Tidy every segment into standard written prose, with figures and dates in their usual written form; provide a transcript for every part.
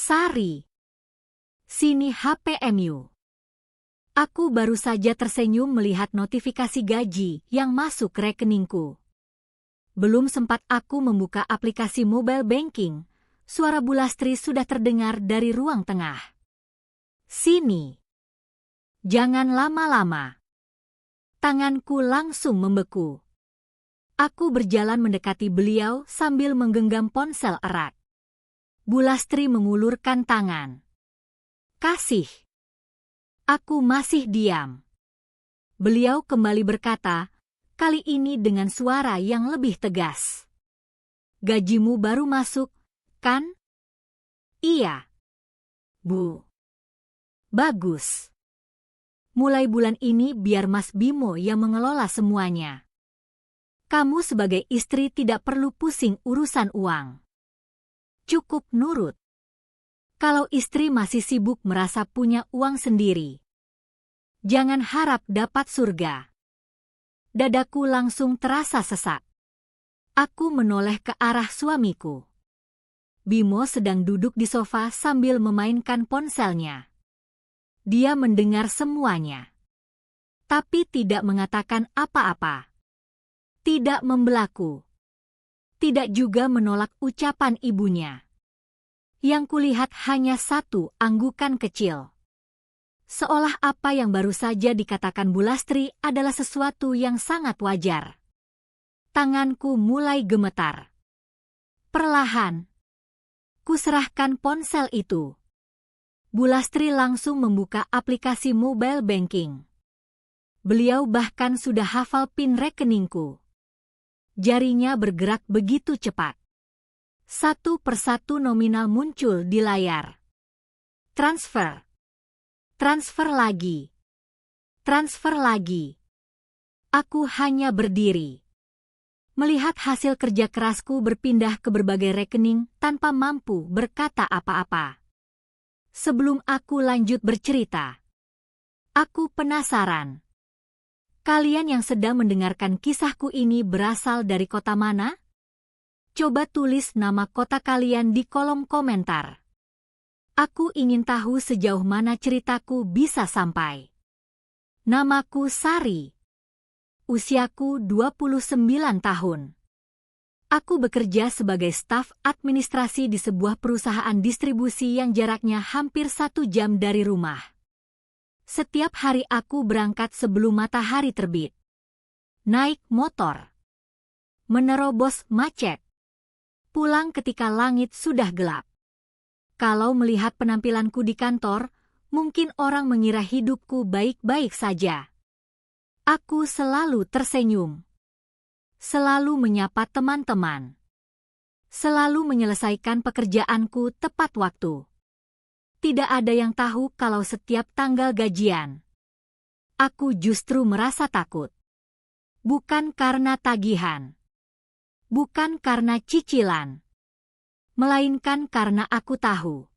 Sari, sini HPMU. Aku baru saja tersenyum melihat notifikasi gaji yang masuk rekeningku. Belum sempat aku membuka aplikasi mobile banking, suara Bu Lastri sudah terdengar dari ruang tengah. Sini. Jangan lama-lama. Tanganku langsung membeku. Aku berjalan mendekati beliau sambil menggenggam ponsel erat. Bu Lastri mengulurkan tangan. Kasih. Aku masih diam. Beliau kembali berkata, kali ini dengan suara yang lebih tegas. Gajimu baru masuk, kan? Iya. Bu. Bagus. Mulai bulan ini biar Mas Bimo yang mengelola semuanya. Kamu sebagai istri tidak perlu pusing urusan uang. Cukup nurut. Kalau istri masih sibuk merasa punya uang sendiri, jangan harap dapat surga. Dadaku langsung terasa sesak. Aku menoleh ke arah suamiku. Bimo sedang duduk di sofa sambil memainkan ponselnya. Dia mendengar semuanya, tapi tidak mengatakan apa-apa. Tidak membelaku. Tidak juga menolak ucapan ibunya. Yang kulihat hanya satu anggukan kecil. Seolah apa yang baru saja dikatakan Bu Lastri adalah sesuatu yang sangat wajar. Tanganku mulai gemetar. Perlahan, kuserahkan ponsel itu. Bu Lastri langsung membuka aplikasi mobile banking. Beliau bahkan sudah hafal PIN rekeningku. Jarinya bergerak begitu cepat. Satu persatu nominal muncul di layar. Transfer. Transfer lagi. Transfer lagi. Aku hanya berdiri. Melihat hasil kerja kerasku berpindah ke berbagai rekening tanpa mampu berkata apa-apa. Sebelum aku lanjut bercerita, aku penasaran. Kalian yang sedang mendengarkan kisahku ini berasal dari kota mana? Coba tulis nama kota kalian di kolom komentar. Aku ingin tahu sejauh mana ceritaku bisa sampai. Namaku Sari. Usiaku 29 tahun. Aku bekerja sebagai staf administrasi di sebuah perusahaan distribusi yang jaraknya hampir 1 jam dari rumah. Setiap hari aku berangkat sebelum matahari terbit. Naik motor. Menerobos macet. Pulang ketika langit sudah gelap. Kalau melihat penampilanku di kantor, mungkin orang mengira hidupku baik-baik saja. Aku selalu tersenyum. Selalu menyapa teman-teman. Selalu menyelesaikan pekerjaanku tepat waktu. Tidak ada yang tahu kalau setiap tanggal gajian, aku justru merasa takut. Bukan karena tagihan. Bukan karena cicilan, melainkan karena aku tahu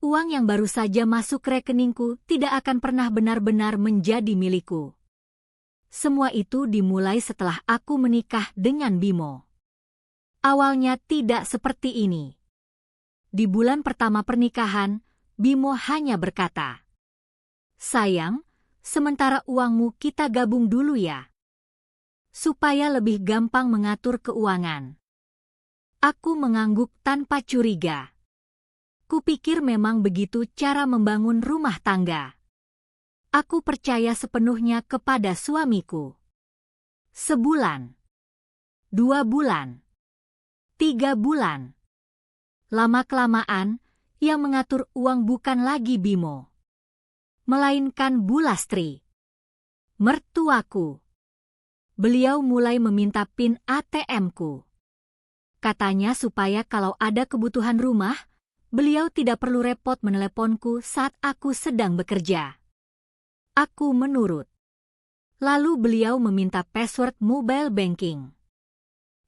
uang yang baru saja masuk rekeningku tidak akan pernah benar-benar menjadi milikku. Semua itu dimulai setelah aku menikah dengan Bimo. Awalnya tidak seperti ini. Di bulan pertama pernikahan, Bimo hanya berkata, "Sayang, sementara uangmu kita gabung dulu ya, supaya lebih gampang mengatur keuangan." Aku mengangguk tanpa curiga. Kupikir memang begitu cara membangun rumah tangga. Aku percaya sepenuhnya kepada suamiku. Sebulan, 2 bulan, 3 bulan. Lama-kelamaan, yang mengatur uang bukan lagi Bimo, melainkan Bu Lastri, mertuaku. Beliau mulai meminta PIN ATM-ku. Katanya supaya kalau ada kebutuhan rumah, beliau tidak perlu repot meneleponku saat aku sedang bekerja. Aku menurut. Lalu beliau meminta password mobile banking.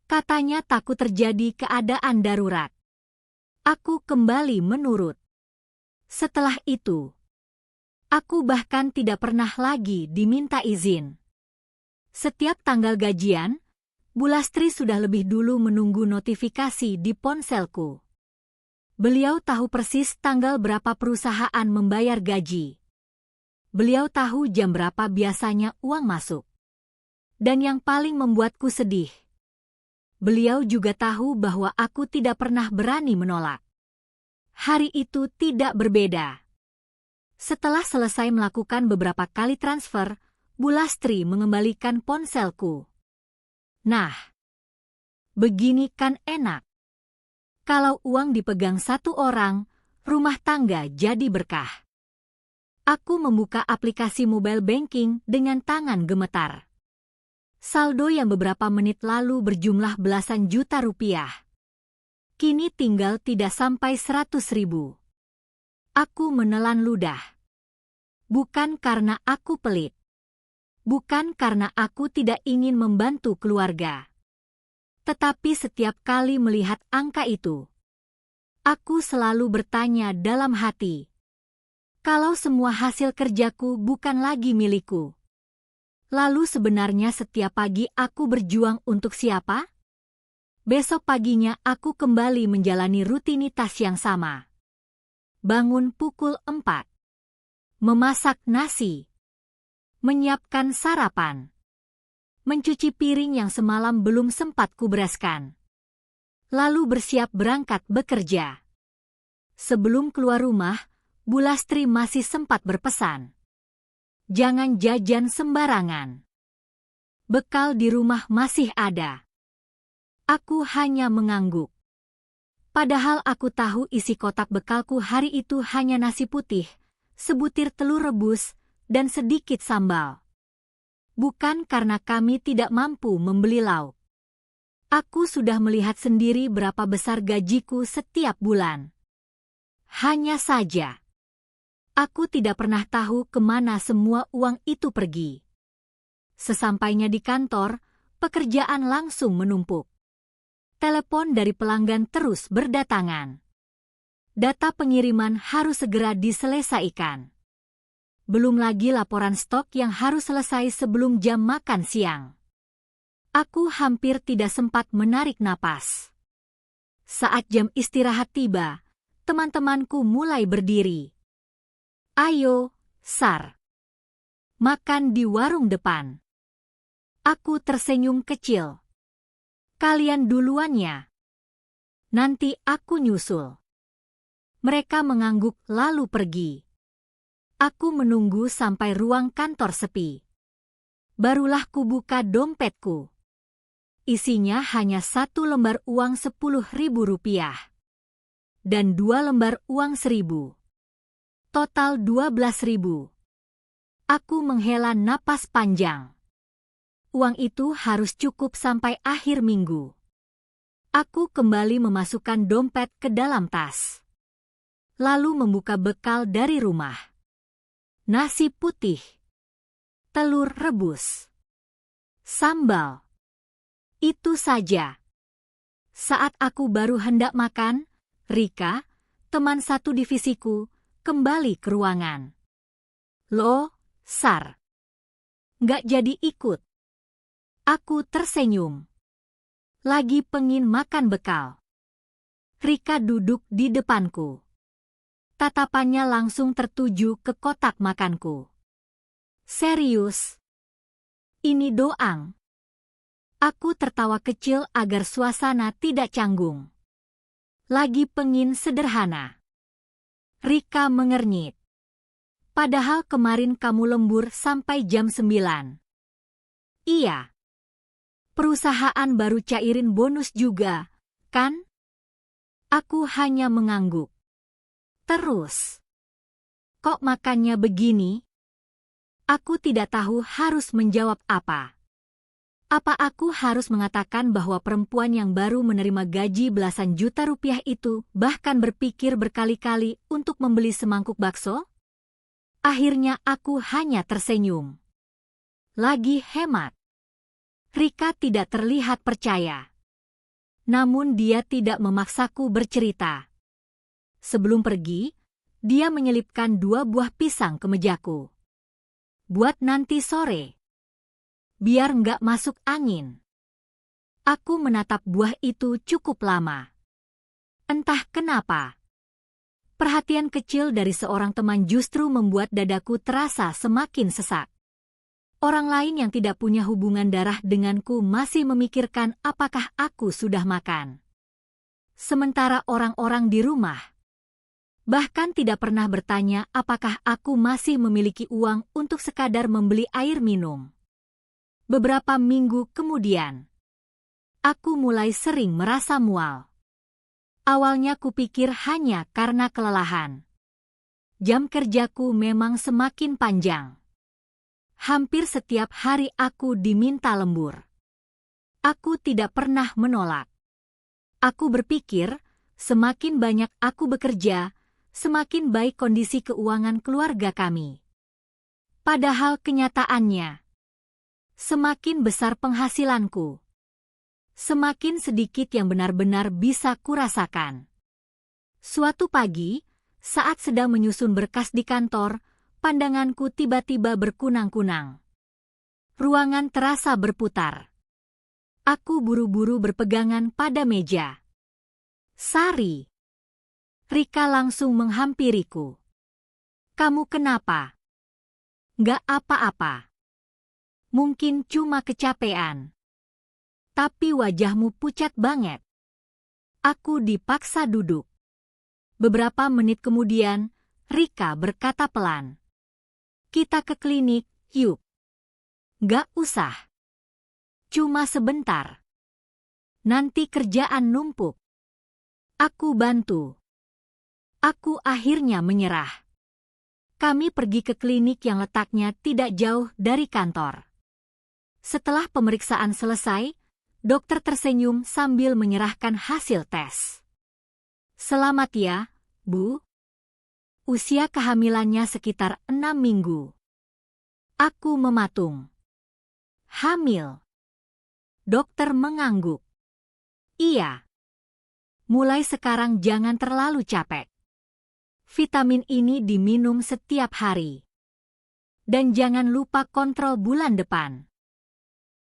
Katanya takut terjadi keadaan darurat. Aku kembali menurut. Setelah itu, aku bahkan tidak pernah lagi diminta izin. Setiap tanggal gajian, Bu Lastri sudah lebih dulu menunggu notifikasi di ponselku. Beliau tahu persis tanggal berapa perusahaan membayar gaji. Beliau tahu jam berapa biasanya uang masuk. Dan yang paling membuatku sedih, beliau juga tahu bahwa aku tidak pernah berani menolak. Hari itu tidak berbeda. Setelah selesai melakukan beberapa kali transfer, Bu Lastri mengembalikan ponselku. Nah, begini kan enak. Kalau uang dipegang satu orang, rumah tangga jadi berkah. Aku membuka aplikasi mobile banking dengan tangan gemetar. Saldo yang beberapa menit lalu berjumlah belasan juta rupiah. Kini tinggal tidak sampai 100.000. Aku menelan ludah. Bukan karena aku pelit. Bukan karena aku tidak ingin membantu keluarga. Tetapi setiap kali melihat angka itu, aku selalu bertanya dalam hati, kalau semua hasil kerjaku bukan lagi milikku, lalu sebenarnya setiap pagi aku berjuang untuk siapa? Besok paginya aku kembali menjalani rutinitas yang sama. Bangun pukul 4. Memasak nasi. Menyiapkan sarapan. Mencuci piring yang semalam belum sempat kubereskan. Lalu bersiap berangkat bekerja. Sebelum keluar rumah, Bu Lastri masih sempat berpesan, jangan jajan sembarangan. Bekal di rumah masih ada. Aku hanya mengangguk. Padahal aku tahu isi kotak bekalku hari itu hanya nasi putih, sebutir telur rebus, dan sedikit sambal. Bukan karena kami tidak mampu membeli lauk. Aku sudah melihat sendiri berapa besar gajiku setiap bulan. Hanya saja, aku tidak pernah tahu kemana semua uang itu pergi. Sesampainya di kantor, pekerjaan langsung menumpuk. Telepon dari pelanggan terus berdatangan. Data pengiriman harus segera diselesaikan. Belum lagi laporan stok yang harus selesai sebelum jam makan siang. Aku hampir tidak sempat menarik napas. Saat jam istirahat tiba, teman-temanku mulai berdiri. Ayo, Sar. Makan di warung depan. Aku tersenyum kecil. Kalian duluannya. Nanti aku nyusul. Mereka mengangguk lalu pergi. Aku menunggu sampai ruang kantor sepi. Barulah kubuka dompetku. Isinya hanya 1 lembar uang 10.000 rupiah. Dan 2 lembar uang 1.000. Total 12.000. Aku menghela napas panjang. Uang itu harus cukup sampai akhir minggu. Aku kembali memasukkan dompet ke dalam tas. Lalu membuka bekal dari rumah. Nasi putih. Telur rebus. Sambal. Itu saja. Saat aku baru hendak makan, Rika, teman satu divisiku, kembali ke ruangan. Loh, Sar. Nggak jadi ikut. Aku tersenyum. Lagi pengin makan bekal. Rika duduk di depanku. Tatapannya langsung tertuju ke kotak makanku. Serius? Ini doang. Aku tertawa kecil agar suasana tidak canggung. Lagi pengin sederhana. Rika mengernyit. Padahal kemarin kamu lembur sampai jam 9. Iya. Perusahaan baru cairin bonus juga, kan? Aku hanya mengangguk. Terus. Kok makannya begini? Aku tidak tahu harus menjawab apa. Apa aku harus mengatakan bahwa perempuan yang baru menerima gaji belasan juta rupiah itu bahkan berpikir berkali-kali untuk membeli semangkuk bakso? Akhirnya aku hanya tersenyum. Lagi hemat. Rika tidak terlihat percaya. Namun dia tidak memaksaku bercerita. Sebelum pergi, dia menyelipkan 2 buah pisang ke mejaku. Buat nanti sore. Biar nggak masuk angin. Aku menatap buah itu cukup lama. Entah kenapa, Perhatian kecil dari seorang teman justru membuat dadaku terasa semakin sesak. Orang lain yang tidak punya hubungan darah denganku masih memikirkan apakah aku sudah makan. Sementara orang-orang di rumah bahkan tidak pernah bertanya apakah aku masih memiliki uang untuk sekadar membeli air minum. Beberapa minggu kemudian, aku mulai sering merasa mual. Awalnya kupikir hanya karena kelelahan. Jam kerjaku memang semakin panjang. Hampir setiap hari aku diminta lembur. Aku tidak pernah menolak. Aku berpikir, semakin banyak aku bekerja, semakin baik kondisi keuangan keluarga kami. Padahal kenyataannya, semakin besar penghasilanku, semakin sedikit yang benar-benar bisa kurasakan. Suatu pagi, saat sedang menyusun berkas di kantor, pandanganku tiba-tiba berkunang-kunang. Ruangan terasa berputar. Aku buru-buru berpegangan pada meja. Sari. Rika langsung menghampiriku. Kamu kenapa? Nggak apa-apa. Mungkin cuma kecapean. Tapi wajahmu pucat banget. Aku dipaksa duduk. Beberapa menit kemudian, Rika berkata pelan. Kita ke klinik, yuk. Nggak usah. Cuma sebentar. Nanti kerjaan numpuk. Aku bantu. Aku akhirnya menyerah. Kami pergi ke klinik yang letaknya tidak jauh dari kantor. Setelah pemeriksaan selesai, dokter tersenyum sambil menyerahkan hasil tes. Selamat ya, Bu. Usia kehamilannya sekitar 6 minggu. Aku mematung. Hamil. Dokter mengangguk. Iya. Mulai sekarang jangan terlalu capek. Vitamin ini diminum setiap hari. Dan jangan lupa kontrol bulan depan.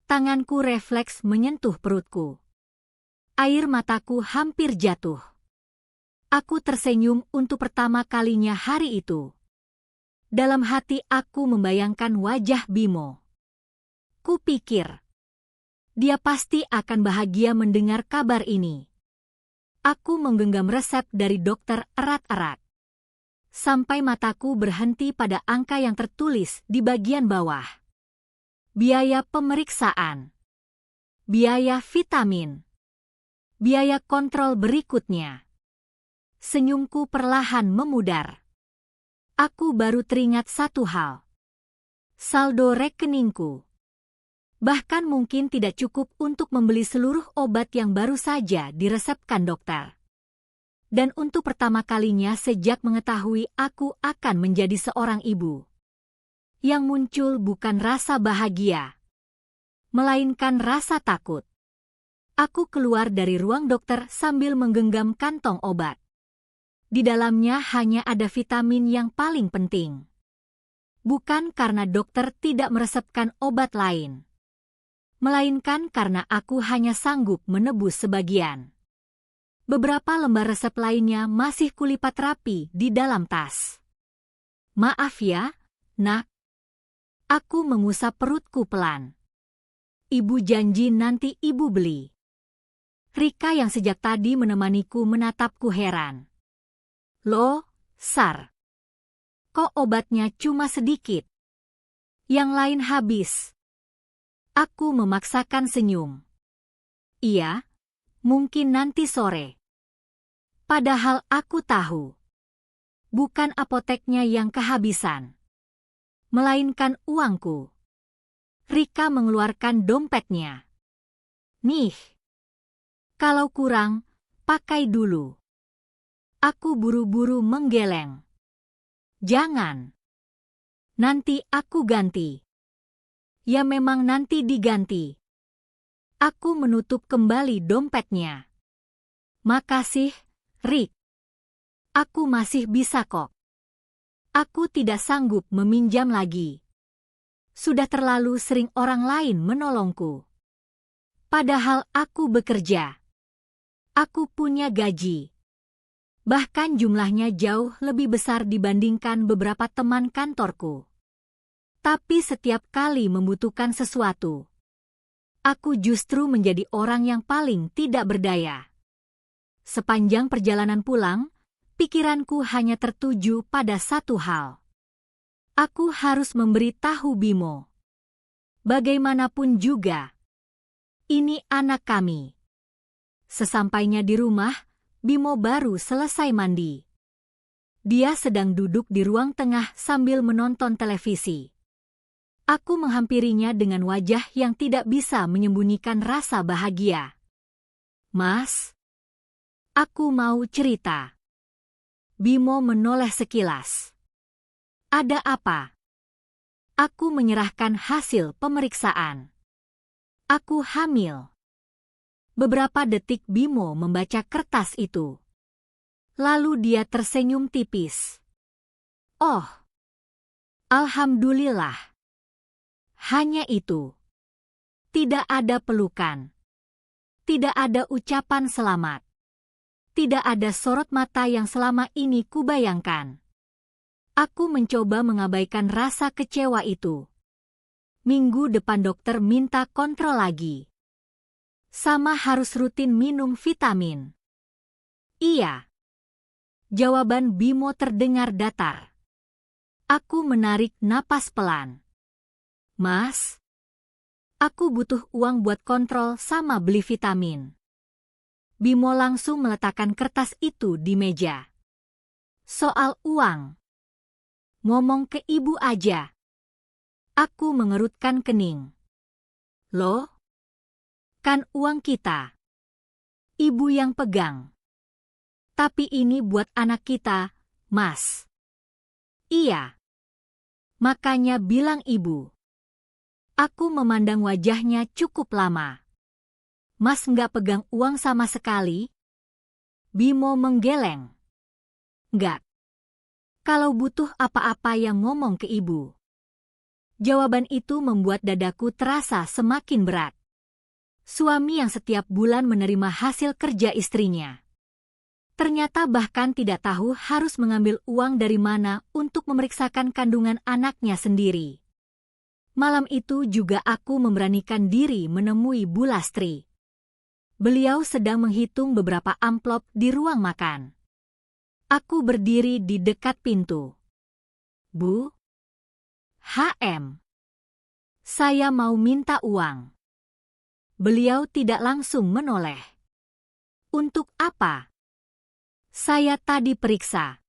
Tanganku refleks menyentuh perutku. Air mataku hampir jatuh. Aku tersenyum untuk pertama kalinya hari itu. Dalam hati aku membayangkan wajah Bimo. Kupikir, dia pasti akan bahagia mendengar kabar ini. Aku menggenggam resep dari dokter erat-erat. Sampai mataku berhenti pada angka yang tertulis di bagian bawah. Biaya pemeriksaan. Biaya vitamin. Biaya kontrol berikutnya. Senyumku perlahan memudar. Aku baru teringat satu hal. Saldo rekeningku. Bahkan mungkin tidak cukup untuk membeli seluruh obat yang baru saja diresepkan dokter. Dan untuk pertama kalinya sejak mengetahui aku akan menjadi seorang ibu. Yang muncul bukan rasa bahagia, melainkan rasa takut. Aku keluar dari ruang dokter sambil menggenggam kantong obat. Di dalamnya hanya ada vitamin yang paling penting. Bukan karena dokter tidak meresepkan obat lain, melainkan karena aku hanya sanggup menebus sebagian. Beberapa lembar resep lainnya masih kulipat rapi di dalam tas. Maaf ya, Nak. Aku mengusap perutku pelan. Ibu janji nanti ibu beli. Rika yang sejak tadi menemaniku menatapku heran. Loh, Sar. Kok obatnya cuma sedikit? Yang lain habis. Aku memaksakan senyum. Iya, mungkin nanti sore. Padahal aku tahu. Bukan apoteknya yang kehabisan, melainkan uangku. Rika mengeluarkan dompetnya. Nih. Kalau kurang, pakai dulu. Aku buru-buru menggeleng. Jangan. Nanti aku ganti. Ya memang nanti diganti. Aku menutup kembali dompetnya. Makasih, Rik. Aku masih bisa kok. Aku tidak sanggup meminjam lagi. Sudah terlalu sering orang lain menolongku. Padahal aku bekerja. Aku punya gaji. Bahkan jumlahnya jauh lebih besar dibandingkan beberapa teman kantorku. Tapi setiap kali membutuhkan sesuatu, aku justru menjadi orang yang paling tidak berdaya. Sepanjang perjalanan pulang, pikiranku hanya tertuju pada satu hal. Aku harus memberitahu Bimo. Bagaimanapun juga, ini anak kami. Sesampainya di rumah, Bimo baru selesai mandi. Dia sedang duduk di ruang tengah sambil menonton televisi. Aku menghampirinya dengan wajah yang tidak bisa menyembunyikan rasa bahagia. "Mas, aku mau cerita." Bimo menoleh sekilas. "Ada apa?" Aku menyerahkan hasil pemeriksaan. "Aku hamil." Beberapa detik Bimo membaca kertas itu. Lalu dia tersenyum tipis. "Oh, alhamdulillah." Hanya itu. Tidak ada pelukan. Tidak ada ucapan selamat. Tidak ada sorot mata yang selama ini kubayangkan. Aku mencoba mengabaikan rasa kecewa itu. Minggu depan dokter minta kontrol lagi. Sama harus rutin minum vitamin. "Iya." Jawaban Bimo terdengar datar. Aku menarik napas pelan. "Mas, aku butuh uang buat kontrol sama beli vitamin." Bimo langsung meletakkan kertas itu di meja. "Soal uang, ngomong ke ibu aja." Aku mengerutkan kening. "Loh? Kan uang kita. Ibu yang pegang." "Tapi ini buat anak kita, Mas." "Iya. Makanya bilang ibu." Aku memandang wajahnya cukup lama. "Mas nggak pegang uang sama sekali?" Bimo menggeleng. "Nggak. Kalau butuh apa-apa yang ngomong ke ibu." Jawaban itu membuat dadaku terasa semakin berat. Suami yang setiap bulan menerima hasil kerja istrinya, ternyata bahkan tidak tahu harus mengambil uang dari mana untuk memeriksakan kandungan anaknya sendiri. Malam itu juga aku memberanikan diri menemui Bu Lastri. Beliau sedang menghitung beberapa amplop di ruang makan. Aku berdiri di dekat pintu. "Bu, HM, saya mau minta uang." Beliau tidak langsung menoleh. "Untuk apa?" "Saya tadi periksa.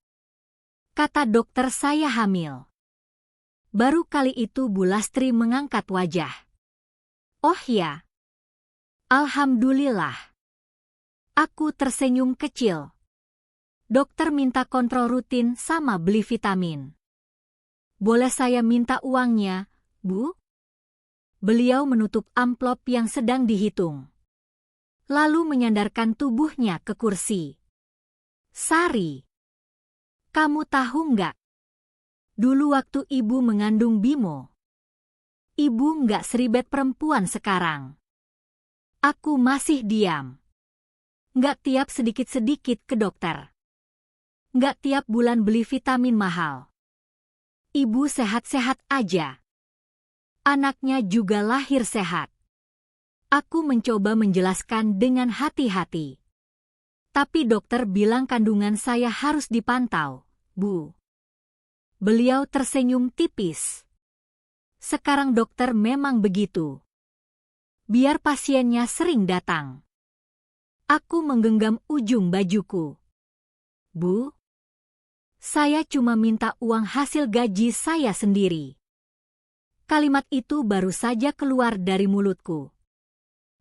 Kata dokter saya hamil." Baru kali itu Bu Lastri mengangkat wajah. "Oh ya. Alhamdulillah." Aku tersenyum kecil. "Dokter minta kontrol rutin sama beli vitamin. Boleh saya minta uangnya, Bu?" Beliau menutup amplop yang sedang dihitung. Lalu menyandarkan tubuhnya ke kursi. "Sari, kamu tahu nggak? Dulu waktu ibu mengandung Bimo, ibu nggak seribet perempuan sekarang." Aku masih diam. Nggak tiap sedikit-sedikit ke dokter. Nggak tiap bulan beli vitamin mahal. Ibu sehat-sehat aja. Anaknya juga lahir sehat. Aku mencoba menjelaskan dengan hati-hati. "Tapi dokter bilang kandungan saya harus dipantau, Bu." Beliau tersenyum tipis. "Sekarang dokter memang begitu. Biar pasiennya sering datang." Aku menggenggam ujung bajuku. "Bu, saya cuma minta uang hasil gaji saya sendiri." Kalimat itu baru saja keluar dari mulutku,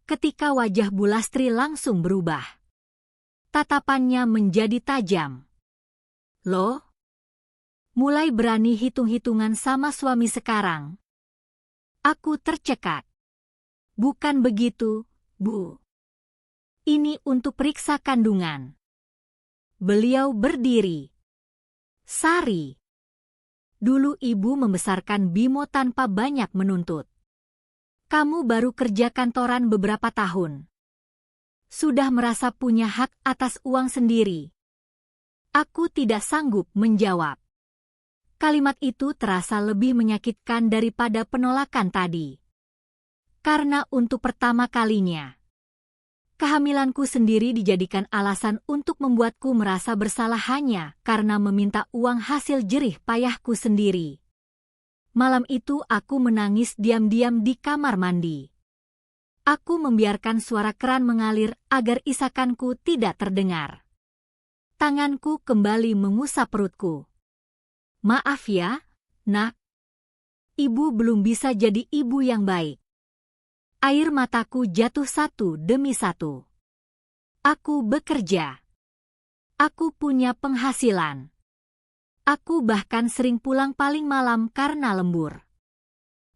ketika wajah Bu Lastri langsung berubah. Tatapannya menjadi tajam. "Loh? Mulai berani hitung-hitungan sama suami sekarang?" Aku tercekat. "Bukan begitu, Bu. Ini untuk periksa kandungan." Beliau berdiri. "Sari, dulu ibu membesarkan Bimo tanpa banyak menuntut. Kamu baru kerja kantoran beberapa tahun. Sudah merasa punya hak atas uang sendiri. Aku tidak sanggup menjawab. Kalimat itu terasa lebih menyakitkan daripada penolakan tadi. Karena untuk pertama kalinya, kehamilanku sendiri dijadikan alasan untuk membuatku merasa bersalah hanya karena meminta uang hasil jerih payahku sendiri. Malam itu aku menangis diam-diam di kamar mandi. Aku membiarkan suara keran mengalir agar isakanku tidak terdengar. Tanganku kembali mengusap perutku. Maaf ya, Nak. Ibu belum bisa jadi ibu yang baik. Air mataku jatuh satu demi satu. Aku bekerja. Aku punya penghasilan. Aku bahkan sering pulang paling malam karena lembur.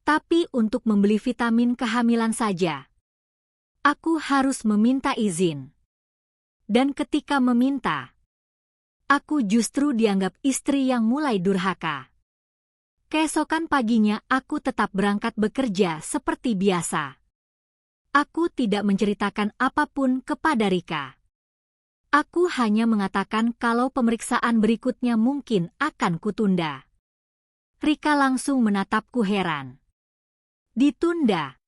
Tapi untuk membeli vitamin kehamilan saja, aku harus meminta izin. Dan ketika meminta, aku justru dianggap istri yang mulai durhaka. Keesokan paginya aku tetap berangkat bekerja seperti biasa. Aku tidak menceritakan apapun kepada Rika. Aku hanya mengatakan kalau pemeriksaan berikutnya mungkin akan kutunda. Rika langsung menatapku heran. Ditunda?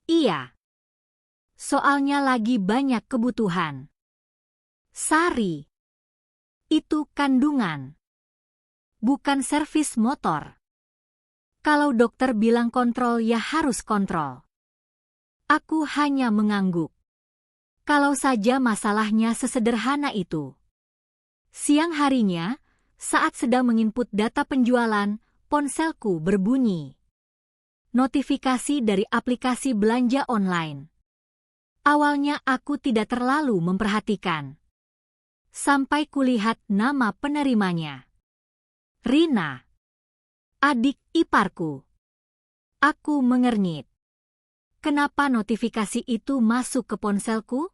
Iya. Soalnya lagi banyak kebutuhan. Sari. Itu kandungan. Bukan servis motor. Kalau dokter bilang kontrol ya harus kontrol. Aku hanya mengangguk. Kalau saja masalahnya sesederhana itu. Siang harinya, saat sedang menginput data penjualan, ponselku berbunyi. Notifikasi dari aplikasi belanja online. Awalnya aku tidak terlalu memperhatikan. Sampai kulihat nama penerimanya. Rina. Adik iparku. Aku mengernyit. Kenapa notifikasi itu masuk ke ponselku?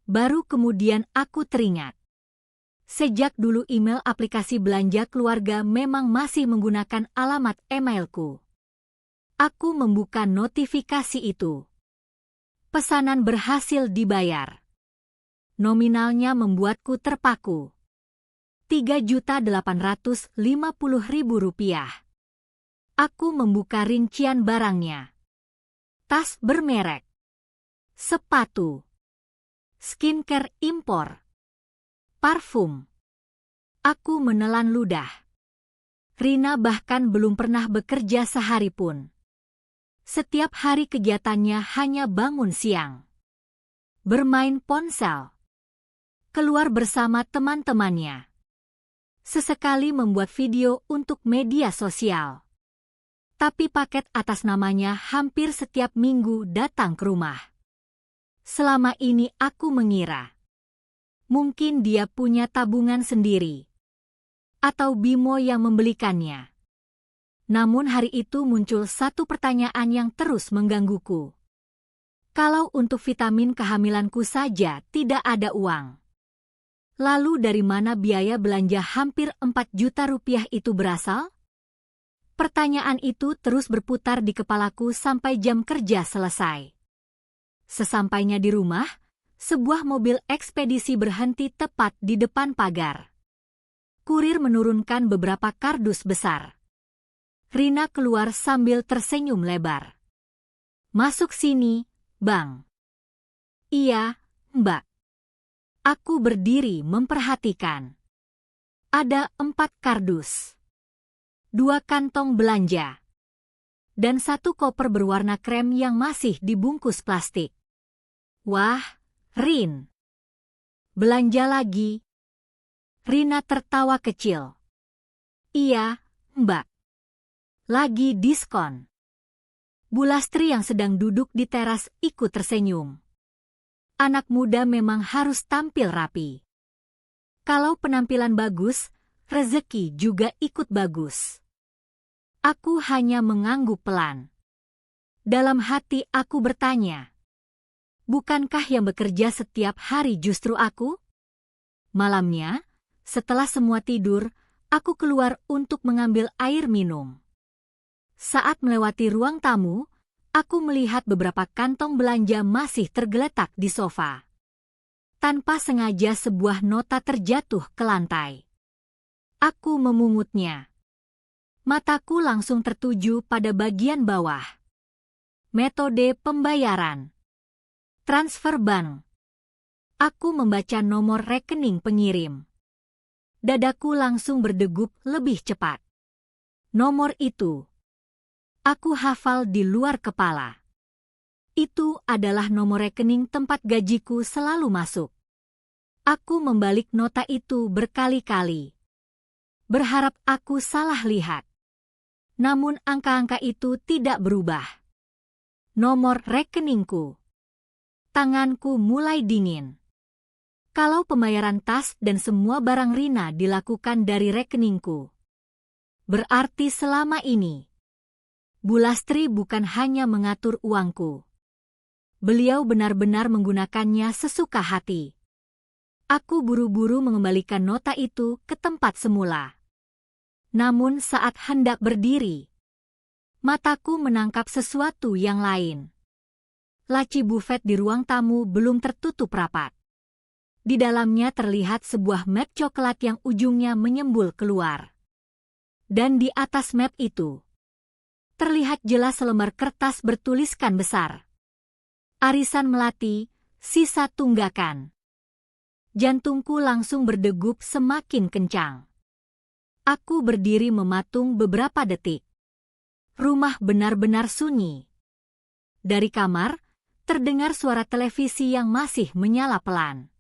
Baru kemudian aku teringat. Sejak dulu email aplikasi belanja keluarga memang masih menggunakan alamat emailku. Aku membuka notifikasi itu. Pesanan berhasil dibayar. Nominalnya membuatku terpaku. Rp3.850.000. Aku membuka rincian barangnya. Tas bermerek. Sepatu. Skincare impor. Parfum. Aku menelan ludah. Rina bahkan belum pernah bekerja sehari pun. Setiap hari kegiatannya hanya bangun siang. Bermain ponsel. Keluar bersama teman-temannya. Sesekali membuat video untuk media sosial. Tapi paket atas namanya hampir setiap minggu datang ke rumah. Selama ini aku mengira. Mungkin dia punya tabungan sendiri. Atau Bimo yang membelikannya. Namun hari itu muncul satu pertanyaan yang terus menggangguku. Kalau untuk vitamin kehamilanku saja tidak ada uang. Lalu dari mana biaya belanja hampir 4 juta rupiah itu berasal? Pertanyaan itu terus berputar di kepalaku sampai jam kerja selesai. Sesampainya di rumah, sebuah mobil ekspedisi berhenti tepat di depan pagar. Kurir menurunkan beberapa kardus besar. Rina keluar sambil tersenyum lebar. Masuk sini, Bang. Iya, Mbak. Aku berdiri memperhatikan. Ada 4 kardus. 2 kantong belanja. Dan 1 koper berwarna krem yang masih dibungkus plastik. Wah, Rin. Belanja lagi? Rina tertawa kecil. Iya, Mbak. Lagi diskon. Bu Lastri yang sedang duduk di teras ikut tersenyum. Anak muda memang harus tampil rapi. Kalau penampilan bagus, rezeki juga ikut bagus. Aku hanya mengangguk pelan. Dalam hati aku bertanya, bukankah yang bekerja setiap hari justru aku? Malamnya, setelah semua tidur, aku keluar untuk mengambil air minum. Saat melewati ruang tamu, aku melihat beberapa kantong belanja masih tergeletak di sofa. Tanpa sengaja sebuah nota terjatuh ke lantai. Aku memungutnya. Mataku langsung tertuju pada bagian bawah. Metode pembayaran. Transfer bank. Aku membaca nomor rekening pengirim. Dadaku langsung berdegup lebih cepat. Nomor itu. Aku hafal di luar kepala. Itu adalah nomor rekening tempat gajiku selalu masuk. Aku membalik nota itu berkali-kali. Berharap aku salah lihat. Namun angka-angka itu tidak berubah. Nomor rekeningku. Tanganku mulai dingin. Kalau pembayaran tas dan semua barang Rina dilakukan dari rekeningku, berarti selama ini Bu Lastri bukan hanya mengatur uangku. Beliau benar-benar menggunakannya sesuka hati. Aku buru-buru mengembalikan nota itu ke tempat semula. Namun saat hendak berdiri, mataku menangkap sesuatu yang lain. Laci bufet di ruang tamu belum tertutup rapat. Di dalamnya terlihat sebuah map coklat yang ujungnya menyembul keluar. Dan di atas map itu, terlihat jelas selembar kertas bertuliskan besar. Arisan Melati, sisa tunggakan. Jantungku langsung berdegup semakin kencang. Aku berdiri mematung beberapa detik. Rumah benar-benar sunyi. Dari kamar, terdengar suara televisi yang masih menyala pelan.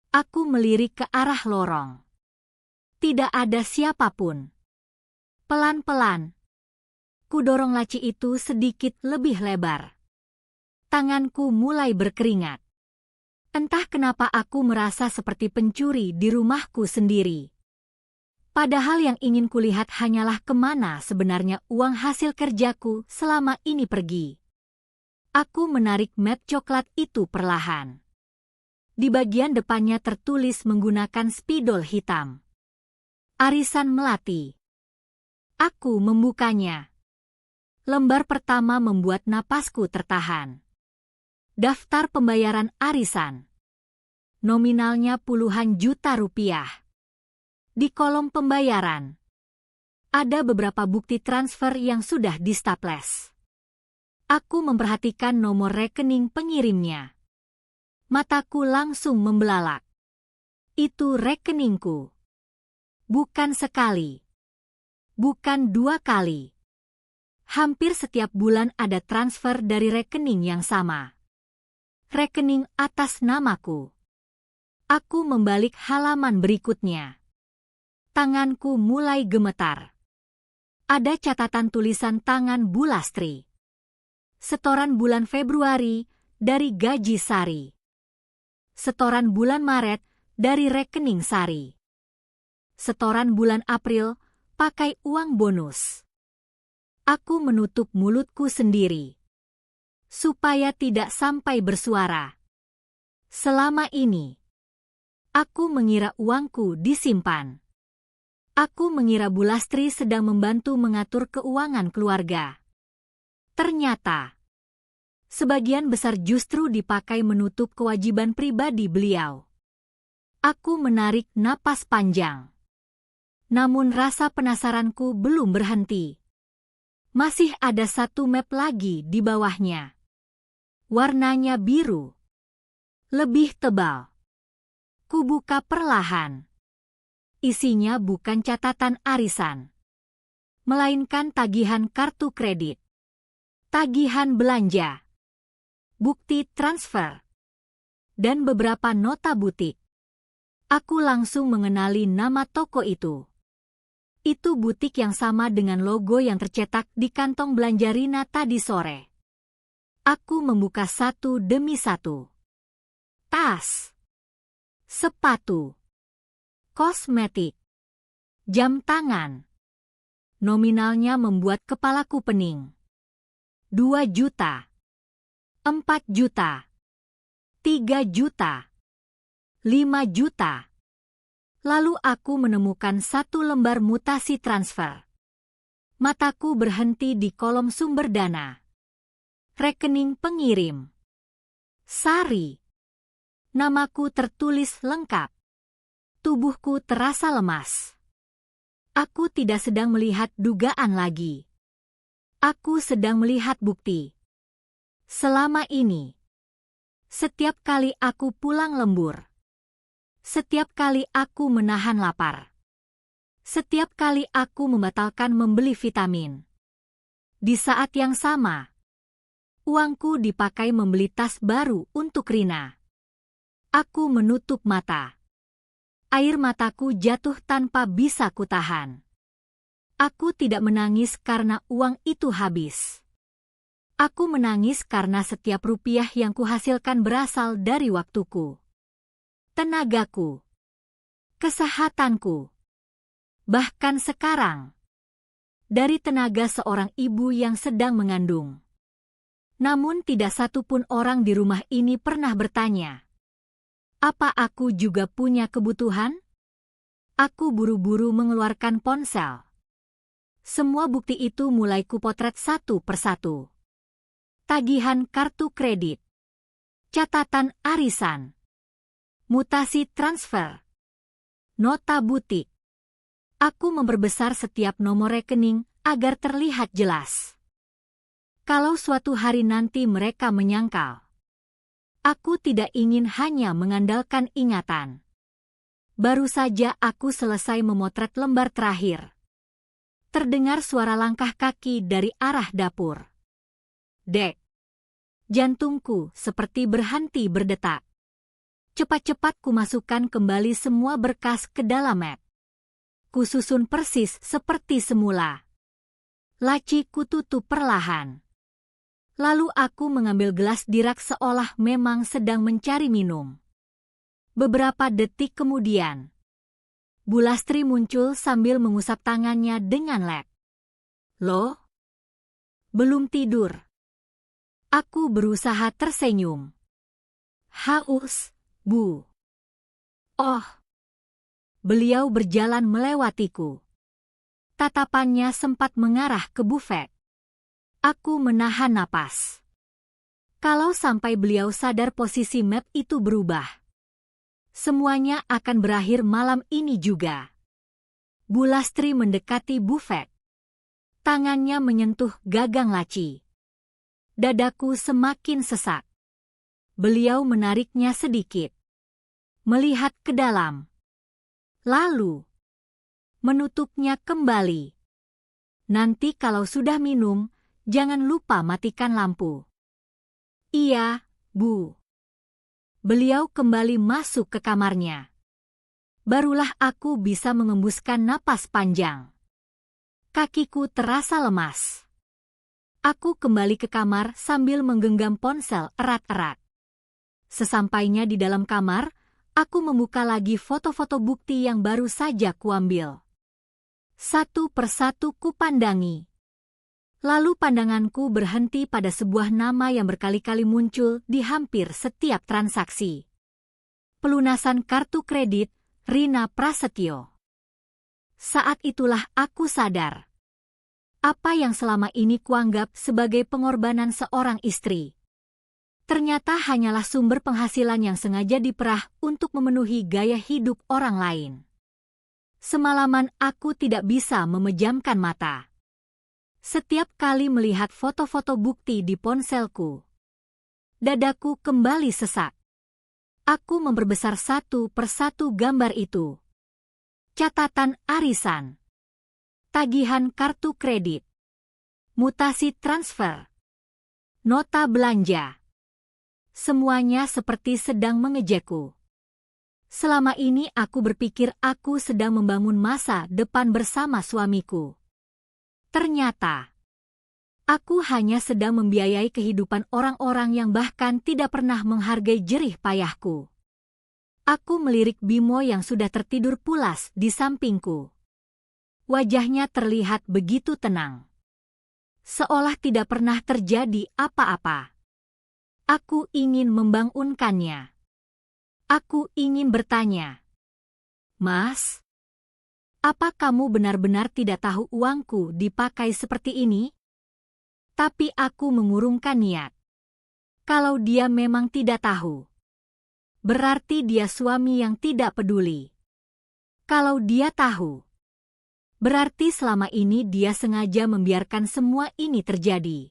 Aku melirik ke arah lorong. Tidak ada siapapun. Pelan-pelan, kudorong laci itu sedikit lebih lebar. Tanganku mulai berkeringat. Entah kenapa aku merasa seperti pencuri di rumahku sendiri. Padahal yang ingin kulihat hanyalah kemana sebenarnya uang hasil kerjaku selama ini pergi. Aku menarik map coklat itu perlahan. Di bagian depannya tertulis menggunakan spidol hitam. Arisan Melati. Aku membukanya. Lembar pertama membuat napasku tertahan. Daftar pembayaran arisan. Nominalnya puluhan juta rupiah. Di kolom pembayaran, ada beberapa bukti transfer yang sudah di-staples. Aku memperhatikan nomor rekening pengirimnya. Mataku langsung membelalak. Itu rekeningku. Bukan sekali. Bukan 2 kali. Hampir setiap bulan ada transfer dari rekening yang sama. Rekening atas namaku. Aku membalik halaman berikutnya. Tanganku mulai gemetar. Ada catatan tulisan tangan Bu Lastri. Setoran bulan Februari dari gaji Sari. Setoran bulan Maret dari rekening Sari. Setoran bulan April pakai uang bonus. Aku menutup mulutku sendiri supaya tidak sampai bersuara. Selama ini, aku mengira uangku disimpan. Aku mengira Bu Lastri sedang membantu mengatur keuangan keluarga. Ternyata, sebagian besar justru dipakai menutup kewajiban pribadi beliau. Aku menarik napas panjang. Namun rasa penasaranku belum berhenti. Masih ada satu map lagi di bawahnya. Warnanya biru. Lebih tebal. Kubuka perlahan. Isinya bukan catatan arisan, melainkan tagihan kartu kredit, tagihan belanja, bukti transfer, dan beberapa nota butik. Aku langsung mengenali nama toko itu. Itu butik yang sama dengan logo yang tercetak di kantong belanja Rina tadi sore. Aku membuka satu demi satu. Tas, sepatu, kosmetik, jam tangan. Nominalnya membuat kepalaku pening. 2 juta, 4 juta, 3 juta, 5 juta. Lalu aku menemukan satu lembar mutasi transfer. Mataku berhenti di kolom sumber dana. Rekening pengirim. Sari. Namaku tertulis lengkap. Tubuhku terasa lemas. Aku tidak sedang melihat dugaan lagi. Aku sedang melihat bukti. Selama ini, setiap kali aku pulang lembur, setiap kali aku menahan lapar, setiap kali aku membatalkan membeli vitamin, di saat yang sama, uangku dipakai membeli tas baru untuk Rina. Aku menutup mata. Air mataku jatuh tanpa bisa kutahan. Aku tidak menangis karena uang itu habis. Aku menangis karena setiap rupiah yang kuhasilkan berasal dari waktuku, tenagaku, kesehatanku. Bahkan sekarang, dari tenaga seorang ibu yang sedang mengandung. Namun tidak satu pun orang di rumah ini pernah bertanya, apa aku juga punya kebutuhan? Aku buru-buru mengeluarkan ponsel. Semua bukti itu mulai kupotret satu persatu. Tagihan kartu kredit, catatan arisan, mutasi transfer, nota butik. Aku memperbesar setiap nomor rekening agar terlihat jelas. Kalau suatu hari nanti mereka menyangkal, aku tidak ingin hanya mengandalkan ingatan. Baru saja aku selesai memotret lembar terakhir. Terdengar suara langkah kaki dari arah dapur. Dek. Jantungku seperti berhenti berdetak. Cepat-cepat kumasukkan kembali semua berkas ke dalam map. Kususun persis seperti semula. Laci kututup perlahan. Lalu aku mengambil gelas di rak seolah memang sedang mencari minum. Beberapa detik kemudian, Bu Lastri muncul sambil mengusap tangannya dengan lek. Loh? Belum tidur. Aku berusaha tersenyum. Haus, Bu. Oh. Beliau berjalan melewatiku. Tatapannya sempat mengarah ke bufet. Aku menahan napas. Kalau sampai beliau sadar posisi map itu berubah, semuanya akan berakhir malam ini juga. Bu Lastri mendekati bufet. Tangannya menyentuh gagang laci. Dadaku semakin sesak. Beliau menariknya sedikit. Melihat ke dalam. Lalu, menutupnya kembali. Nanti kalau sudah minum, jangan lupa matikan lampu. Iya, Bu. Beliau kembali masuk ke kamarnya. Barulah aku bisa mengembuskan napas panjang. Kakiku terasa lemas. Aku kembali ke kamar sambil menggenggam ponsel erat-erat. Sesampainya di dalam kamar, aku membuka lagi foto-foto bukti yang baru saja kuambil. Satu persatu kupandangi. Lalu pandanganku berhenti pada sebuah nama yang berkali-kali muncul di hampir setiap transaksi. Pelunasan kartu kredit Rina Prasetyo. Saat itulah aku sadar. Apa yang selama ini kuanggap sebagai pengorbanan seorang istri, ternyata hanyalah sumber penghasilan yang sengaja diperah untuk memenuhi gaya hidup orang lain. Semalaman aku tidak bisa memejamkan mata. Setiap kali melihat foto-foto bukti di ponselku, dadaku kembali sesak. Aku memperbesar satu persatu gambar itu. Catatan arisan. Tagihan kartu kredit. Mutasi transfer. Nota belanja. Semuanya seperti sedang mengejekku. Selama ini aku berpikir aku sedang membangun masa depan bersama suamiku. Ternyata, aku hanya sedang membiayai kehidupan orang-orang yang bahkan tidak pernah menghargai jerih payahku. Aku melirik Bimo yang sudah tertidur pulas di sampingku. Wajahnya terlihat begitu tenang. Seolah tidak pernah terjadi apa-apa. Aku ingin membangunkannya. Aku ingin bertanya, Mas, apa kamu benar-benar tidak tahu uangku dipakai seperti ini? Tapi aku mengurungkan niat. Kalau dia memang tidak tahu, Berarti dia suami yang tidak peduli. Kalau dia tahu, berarti selama ini dia sengaja membiarkan semua ini terjadi.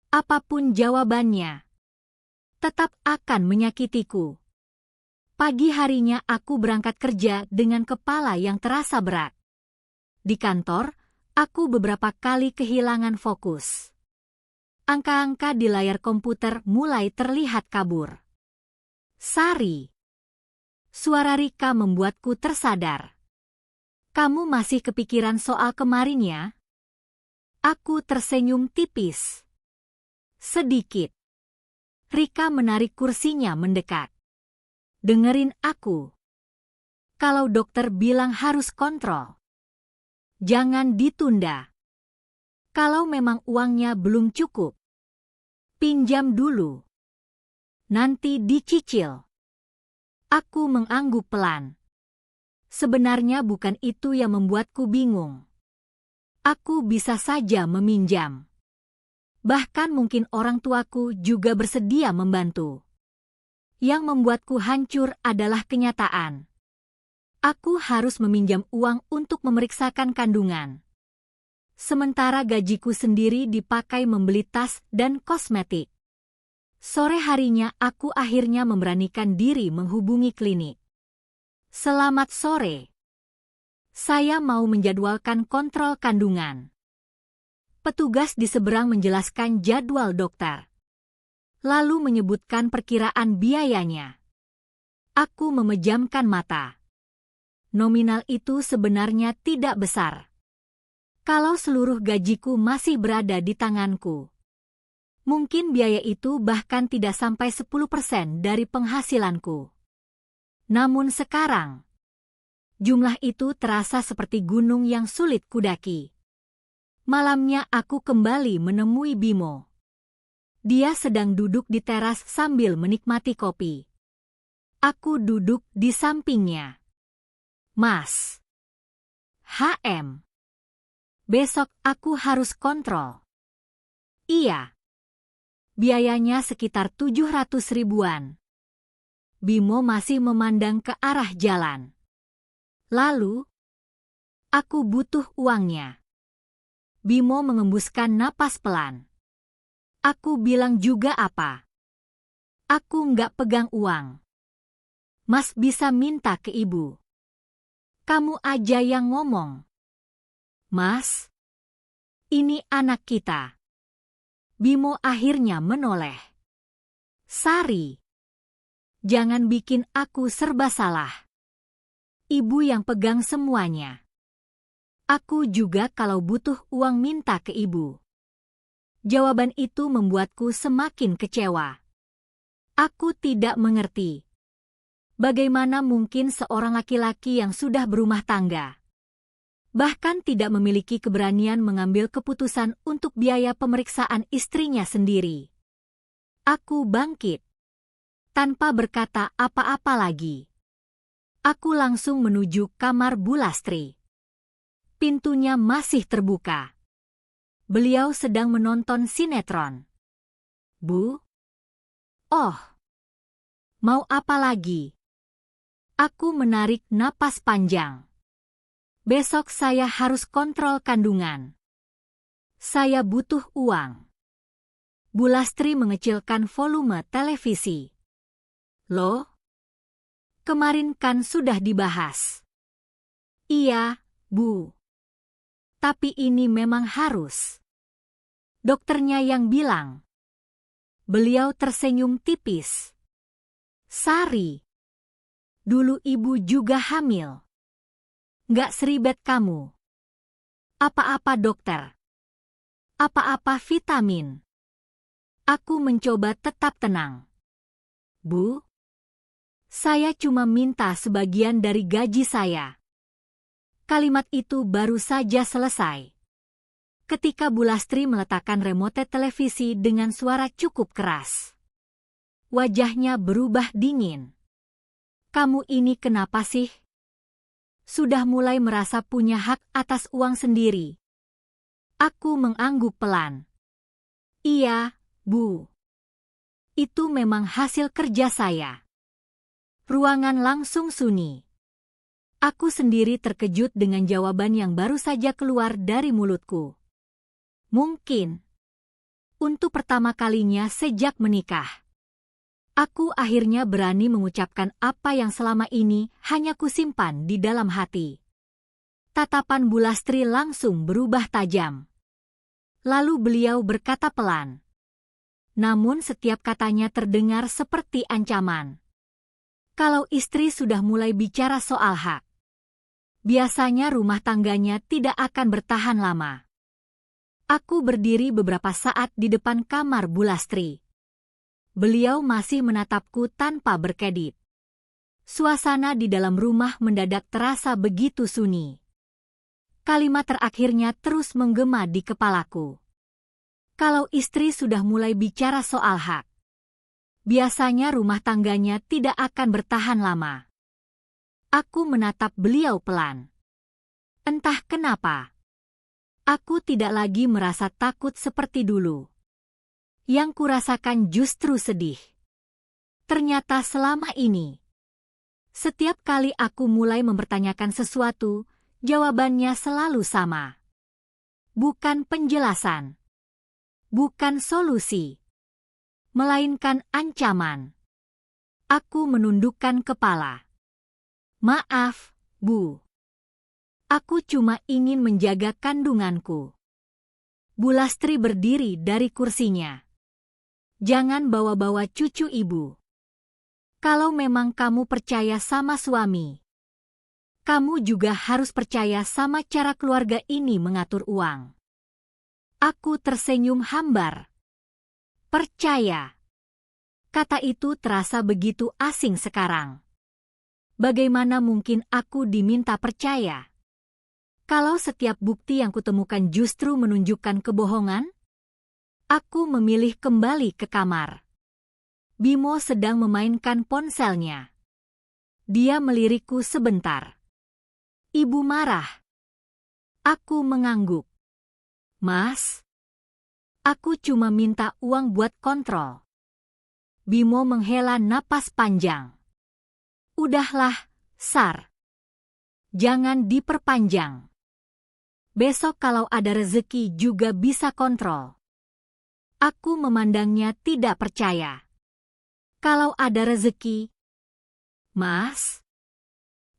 Apapun jawabannya, tetap akan menyakitiku. Pagi harinya aku berangkat kerja dengan kepala yang terasa berat. Di kantor, aku beberapa kali kehilangan fokus. Angka-angka di layar komputer mulai terlihat kabur. Sari. Suara Rika membuatku tersadar. Kamu masih kepikiran soal kemarin ya? Aku tersenyum tipis. Sedikit. Rika menarik kursinya mendekat. Dengerin aku. Kalau dokter bilang harus kontrol, jangan ditunda. Kalau memang uangnya belum cukup, pinjam dulu. Nanti dicicil. Aku mengangguk pelan. Sebenarnya bukan itu yang membuatku bingung. Aku bisa saja meminjam. Bahkan mungkin orang tuaku juga bersedia membantu. Yang membuatku hancur adalah kenyataan. Aku harus meminjam uang untuk memeriksakan kandungan. Sementara gajiku sendiri dipakai membeli tas dan kosmetik. Sore harinya aku akhirnya memberanikan diri menghubungi klinik. Selamat sore. Saya mau menjadwalkan kontrol kandungan. Petugas di seberang menjelaskan jadwal dokter. Lalu menyebutkan perkiraan biayanya. Aku memejamkan mata. Nominal itu sebenarnya tidak besar. Kalau seluruh gajiku masih berada di tanganku, mungkin biaya itu bahkan tidak sampai 10% dari penghasilanku. Namun sekarang, jumlah itu terasa seperti gunung yang sulit kudaki. Malamnya aku kembali menemui Bimo. Dia sedang duduk di teras sambil menikmati kopi. Aku duduk di sampingnya. Mas. HM. Besok aku harus kontrol. Iya. Biayanya sekitar 700 ribuan. Bimo masih memandang ke arah jalan. Lalu, aku butuh uangnya. Bimo mengembuskan napas pelan. Aku bilang juga apa? Aku nggak pegang uang. Mas bisa minta ke ibu. Kamu aja yang ngomong. Mas, ini anak kita. Bimo akhirnya menoleh. Sari, jangan bikin aku serba salah. Ibu yang pegang semuanya. Aku juga kalau butuh uang minta ke ibu. Jawaban itu membuatku semakin kecewa. Aku tidak mengerti. Bagaimana mungkin seorang laki-laki yang sudah berumah tangga, bahkan tidak memiliki keberanian mengambil keputusan untuk biaya pemeriksaan istrinya sendiri. Aku bangkit. Tanpa berkata apa-apa lagi. Aku langsung menuju kamar Bu Lastri. Pintunya masih terbuka. Beliau sedang menonton sinetron. Bu? Oh. Mau apa lagi? Aku menarik napas panjang. Besok saya harus kontrol kandungan. Saya butuh uang. Bu Lastri mengecilkan volume televisi. Loh? Kemarin kan sudah dibahas. Iya, Bu. Tapi ini memang harus. Dokternya yang bilang. Beliau tersenyum tipis. Sari. Dulu ibu juga hamil. Nggak seribet kamu. Apa-apa dokter? Apa-apa vitamin? Aku mencoba tetap tenang. Bu, saya cuma minta sebagian dari gaji saya. Kalimat itu baru saja selesai. Ketika Bu Lastri meletakkan remote televisi dengan suara cukup keras. Wajahnya berubah dingin. Kamu ini kenapa sih? Sudah mulai merasa punya hak atas uang sendiri. Aku mengangguk pelan. Iya, Bu. Itu memang hasil kerja saya. Ruangan langsung sunyi. Aku sendiri terkejut dengan jawaban yang baru saja keluar dari mulutku. Mungkin untuk pertama kalinya sejak menikah, aku akhirnya berani mengucapkan apa yang selama ini hanya kusimpan di dalam hati. Tatapan Bu Lastri langsung berubah tajam. Lalu beliau berkata pelan, namun setiap katanya terdengar seperti ancaman. Kalau istri sudah mulai bicara soal hak, biasanya rumah tangganya tidak akan bertahan lama. Aku berdiri beberapa saat di depan kamar Bu Lastri. Beliau masih menatapku tanpa berkedip. Suasana di dalam rumah mendadak terasa begitu sunyi. Kalimat terakhirnya terus menggema di kepalaku. Kalau istri sudah mulai bicara soal hak, biasanya rumah tangganya tidak akan bertahan lama. Aku menatap beliau pelan. Entah kenapa, aku tidak lagi merasa takut seperti dulu. Yang kurasakan justru sedih. Ternyata selama ini, setiap kali aku mulai mempertanyakan sesuatu, jawabannya selalu sama. Bukan penjelasan, bukan solusi, melainkan ancaman. Aku menundukkan kepala. Maaf, Bu. Aku cuma ingin menjaga kandunganku. Bu Lastri berdiri dari kursinya. Jangan bawa-bawa cucu Ibu. Kalau memang kamu percaya sama suami, kamu juga harus percaya sama cara keluarga ini mengatur uang. Aku tersenyum hambar. Percaya. Kata itu terasa begitu asing sekarang. Bagaimana mungkin aku diminta percaya? Kalau setiap bukti yang kutemukan justru menunjukkan kebohongan? Aku memilih kembali ke kamar. Bimo sedang memainkan ponselnya. Dia melirikku sebentar. Ibu marah. Aku mengangguk. Mas, aku cuma minta uang buat kontrol. Bimo menghela napas panjang. Udahlah, Sar. Jangan diperpanjang. Besok kalau ada rezeki juga bisa kontrol. Aku memandangnya tidak percaya. Kalau ada rezeki, Mas,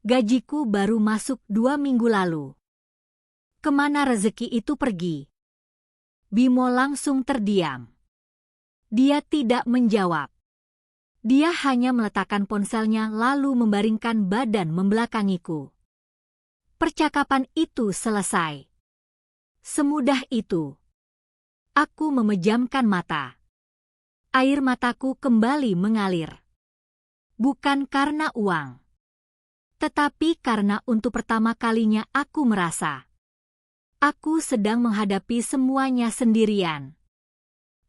gajiku baru masuk 2 minggu lalu. Kemana rezeki itu pergi? Bimo langsung terdiam. Dia tidak menjawab. Dia hanya meletakkan ponselnya lalu membaringkan badan membelakangiku. Percakapan itu selesai. Semudah itu. Aku memejamkan mata. Air mataku kembali mengalir. Bukan karena uang, tetapi karena untuk pertama kalinya aku merasa aku sedang menghadapi semuanya sendirian.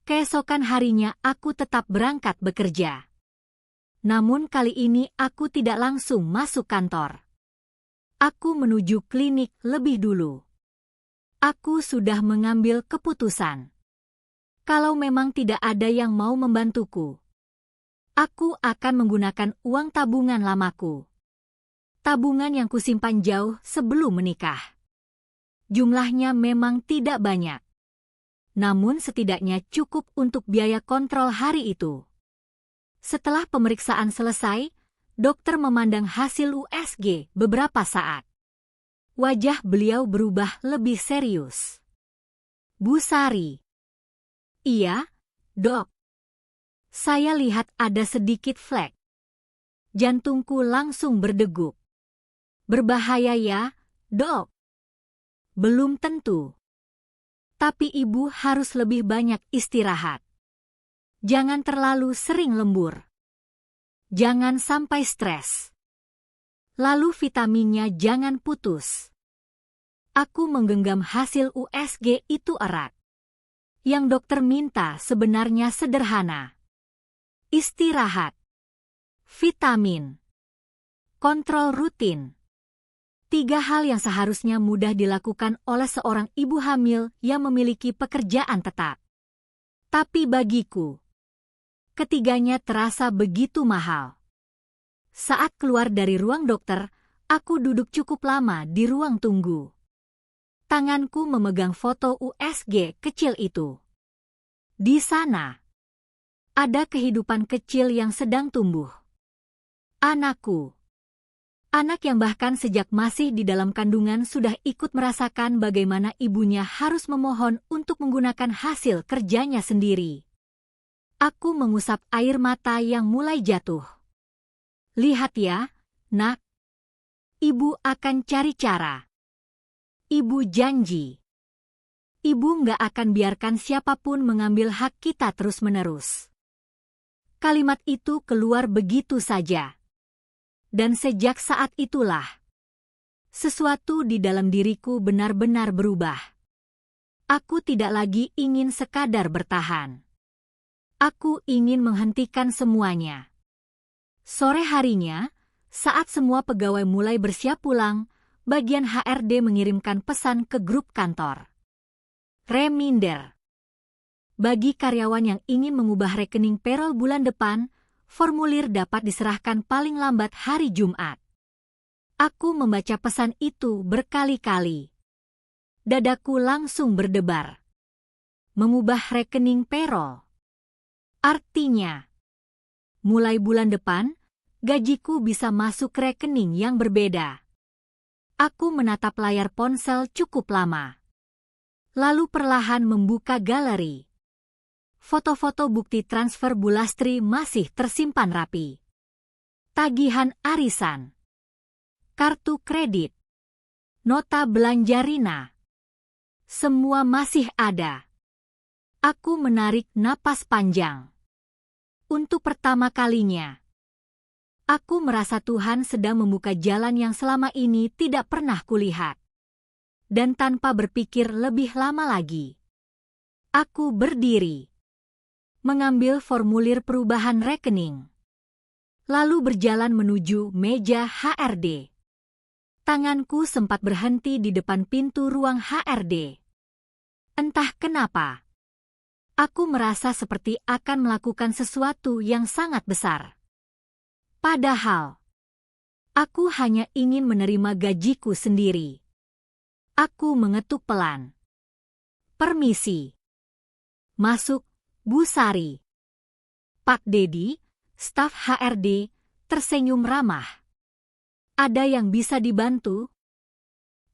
Keesokan harinya aku tetap berangkat bekerja. Namun kali ini aku tidak langsung masuk kantor. Aku menuju klinik lebih dulu. Aku sudah mengambil keputusan. Kalau memang tidak ada yang mau membantuku, aku akan menggunakan uang tabungan lamaku. Tabungan yang kusimpan jauh sebelum menikah. Jumlahnya memang tidak banyak. Namun setidaknya cukup untuk biaya kontrol hari itu. Setelah pemeriksaan selesai, dokter memandang hasil USG beberapa saat. Wajah beliau berubah lebih serius. Bu Sari. Iya, Dok. Saya lihat ada sedikit flek. Jantungku langsung berdegup. Berbahaya ya, Dok? Belum tentu. Tapi Ibu harus lebih banyak istirahat. Jangan terlalu sering lembur. Jangan sampai stres. Lalu vitaminnya jangan putus. Aku menggenggam hasil USG itu erat. Yang dokter minta sebenarnya sederhana. Istirahat. Vitamin. Kontrol rutin. 3 hal yang seharusnya mudah dilakukan oleh seorang ibu hamil yang memiliki pekerjaan tetap. Tapi bagiku, ketiganya terasa begitu mahal. Saat keluar dari ruang dokter, aku duduk cukup lama di ruang tunggu. Tanganku memegang foto USG kecil itu. Di sana, ada kehidupan kecil yang sedang tumbuh. Anakku. Anak yang bahkan sejak masih di dalam kandungan sudah ikut merasakan bagaimana ibunya harus memohon untuk menggunakan hasil kerjanya sendiri. Aku mengusap air mata yang mulai jatuh. Lihat ya, nak. Ibu akan cari cara. Ibu janji. Ibu nggak akan biarkan siapapun mengambil hak kita terus-menerus. Kalimat itu keluar begitu saja. Dan sejak saat itulah, sesuatu di dalam diriku benar-benar berubah. Aku tidak lagi ingin sekadar bertahan. Aku ingin menghentikan semuanya. Sore harinya, saat semua pegawai mulai bersiap pulang, bagian HRD mengirimkan pesan ke grup kantor. Reminder. Bagi karyawan yang ingin mengubah rekening payroll bulan depan, formulir dapat diserahkan paling lambat hari Jumat. Aku membaca pesan itu berkali-kali. Dadaku langsung berdebar. Mengubah rekening payroll. Artinya, mulai bulan depan, gajiku bisa masuk rekening yang berbeda. Aku menatap layar ponsel cukup lama. Lalu perlahan membuka galeri. Foto-foto bukti transfer Bulastri masih tersimpan rapi. Tagihan arisan. Kartu kredit. Nota belanja Rina. Semua masih ada. Aku menarik napas panjang. Untuk pertama kalinya, aku merasa Tuhan sedang membuka jalan yang selama ini tidak pernah kulihat. Dan tanpa berpikir lebih lama lagi, aku berdiri. Mengambil formulir perubahan rekening. Lalu berjalan menuju meja HRD. Tanganku sempat berhenti di depan pintu ruang HRD. Entah kenapa, aku merasa seperti akan melakukan sesuatu yang sangat besar. Padahal, aku hanya ingin menerima gajiku sendiri. Aku mengetuk pelan. Permisi. Masuk, Bu Sari. Pak Dedi, staf HRD, tersenyum ramah. Ada yang bisa dibantu?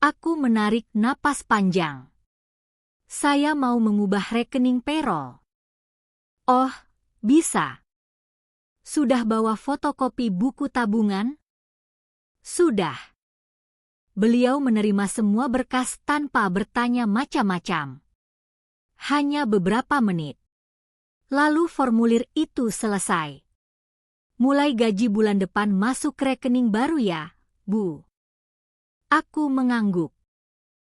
Aku menarik napas panjang. Saya mau mengubah rekening payroll. Oh, bisa. Sudah bawa fotokopi buku tabungan? Sudah. Beliau menerima semua berkas tanpa bertanya macam-macam. Hanya beberapa menit. Lalu formulir itu selesai. Mulai gaji bulan depan masuk rekening baru ya, Bu. Aku mengangguk.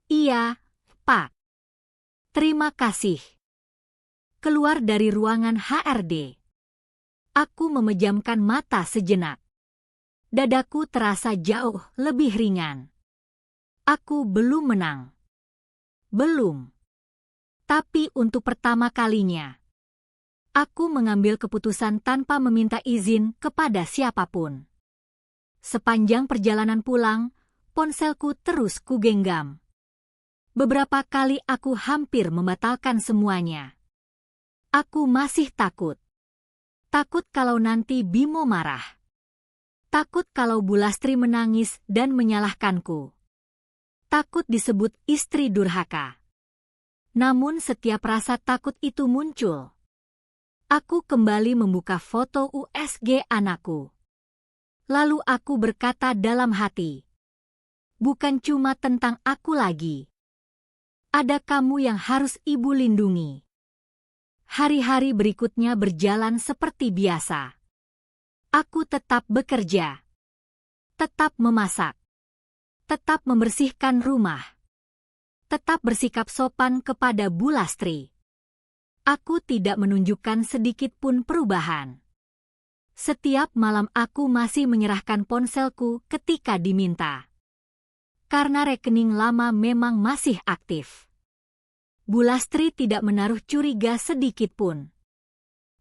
Iya, Pak. Terima kasih. Keluar dari ruangan HRD. Aku memejamkan mata sejenak. Dadaku terasa jauh lebih ringan. Aku belum menang. Belum. Tapi untuk pertama kalinya, aku mengambil keputusan tanpa meminta izin kepada siapapun. Sepanjang perjalanan pulang, ponselku terus kugenggam. Beberapa kali aku hampir membatalkan semuanya. Aku masih takut. Takut kalau nanti Bimo marah. Takut kalau Bulastri menangis dan menyalahkanku. Takut disebut istri durhaka. Namun setiap rasa takut itu muncul. Aku kembali membuka foto USG anakku. Lalu aku berkata dalam hati, bukan cuma tentang aku lagi. Ada kamu yang harus ibu lindungi. Hari-hari berikutnya berjalan seperti biasa. Aku tetap bekerja. Tetap memasak. Tetap membersihkan rumah. Tetap bersikap sopan kepada Bulastri. Aku tidak menunjukkan sedikit pun perubahan. Setiap malam aku masih menyerahkan ponselku ketika diminta. Karena rekening lama memang masih aktif. Bulastri tidak menaruh curiga sedikit pun.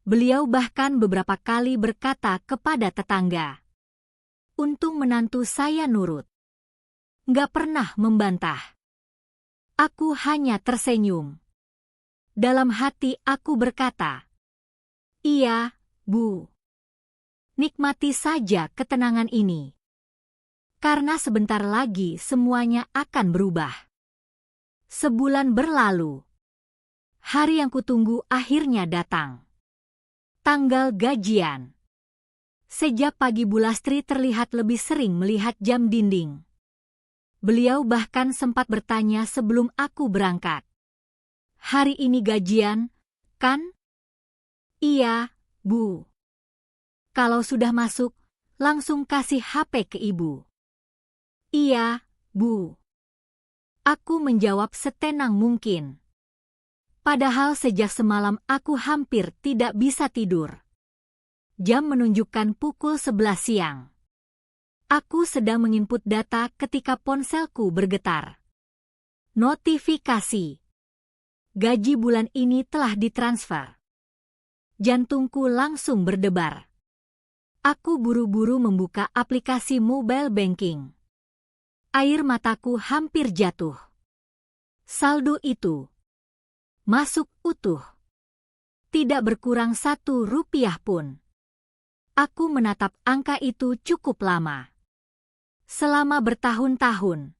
Beliau bahkan beberapa kali berkata kepada tetangga, Untung menantu saya nurut. Nggak pernah membantah. Aku hanya tersenyum. Dalam hati aku berkata, "Iya, Bu. Nikmati saja ketenangan ini. Karena sebentar lagi semuanya akan berubah." Sebulan berlalu. Hari yang kutunggu akhirnya datang. Tanggal gajian. Sejak pagi Bu Lastri terlihat lebih sering melihat jam dinding. Beliau bahkan sempat bertanya sebelum aku berangkat. "Hari ini gajian, kan?" "Iya, Bu. Kalau sudah masuk, langsung kasih HP ke Ibu." "Iya, Bu." Aku menjawab setenang mungkin. Padahal sejak semalam aku hampir tidak bisa tidur. Jam menunjukkan pukul 11 siang. Aku sedang menginput data ketika ponselku bergetar. Notifikasi. Gaji bulan ini telah ditransfer. Jantungku langsung berdebar. Aku buru-buru membuka aplikasi mobile banking. Air mataku hampir jatuh. Saldo itu masuk utuh. Tidak berkurang 1 rupiah pun. Aku menatap angka itu cukup lama. Selama bertahun-tahun.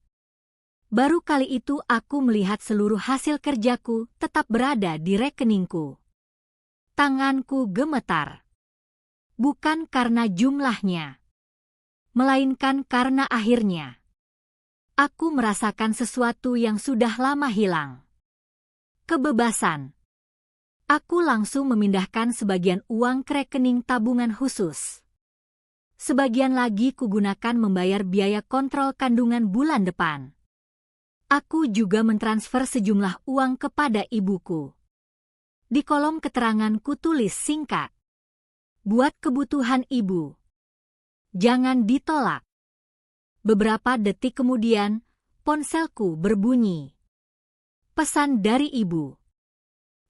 Baru kali itu aku melihat seluruh hasil kerjaku tetap berada di rekeningku. Tanganku gemetar. Bukan karena jumlahnya, melainkan karena akhirnya aku merasakan sesuatu yang sudah lama hilang. Kebebasan. Aku langsung memindahkan sebagian uang ke rekening tabungan khusus. Sebagian lagi kugunakan membayar biaya kontrol kandungan bulan depan. Aku juga mentransfer sejumlah uang kepada ibuku. Di kolom keterangan kutulis singkat, "Buat kebutuhan ibu. Jangan ditolak." Beberapa detik kemudian, ponselku berbunyi. Pesan dari ibu.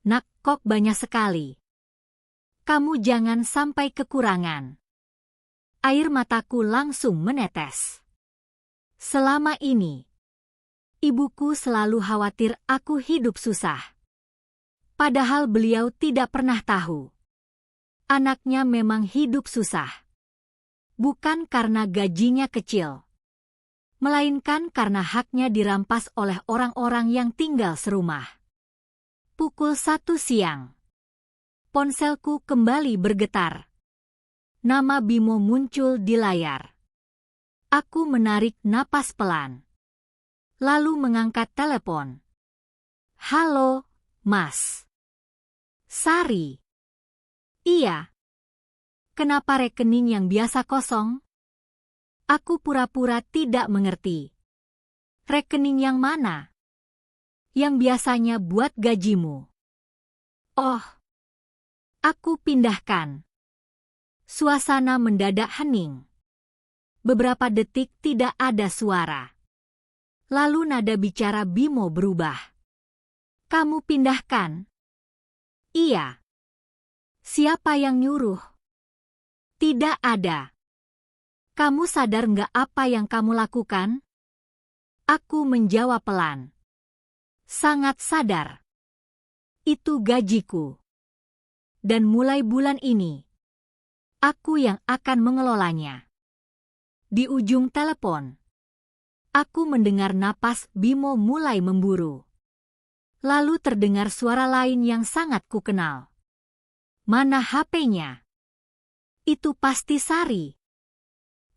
"Nak, kok banyak sekali. Kamu jangan sampai kekurangan." Air mataku langsung menetes. Selama ini, ibuku selalu khawatir aku hidup susah. Padahal beliau tidak pernah tahu. Anaknya memang hidup susah. Bukan karena gajinya kecil, melainkan karena haknya dirampas oleh orang-orang yang tinggal serumah. Pukul 1 siang. Ponselku kembali bergetar. Nama Bimo muncul di layar. Aku menarik napas pelan. Lalu mengangkat telepon. "Halo, Mas." "Sari." "Iya." "Kenapa rekening yang biasa kosong?" Aku pura-pura tidak mengerti. "Rekening yang mana?" "Yang biasanya buat gajimu." "Oh." Aku pindahkan. Suasana mendadak hening. Beberapa detik tidak ada suara. Lalu nada bicara Bimo berubah. "Kamu pindahkan?" "Iya." "Siapa yang nyuruh?" "Tidak ada." "Kamu sadar nggak apa yang kamu lakukan?" Aku menjawab pelan. "Sangat sadar. Itu gajiku. Dan mulai bulan ini, aku yang akan mengelolanya." Di ujung telepon, aku mendengar napas Bimo mulai memburu. Lalu terdengar suara lain yang sangat kukenal. "Mana HP-nya?" "Itu pasti Sari."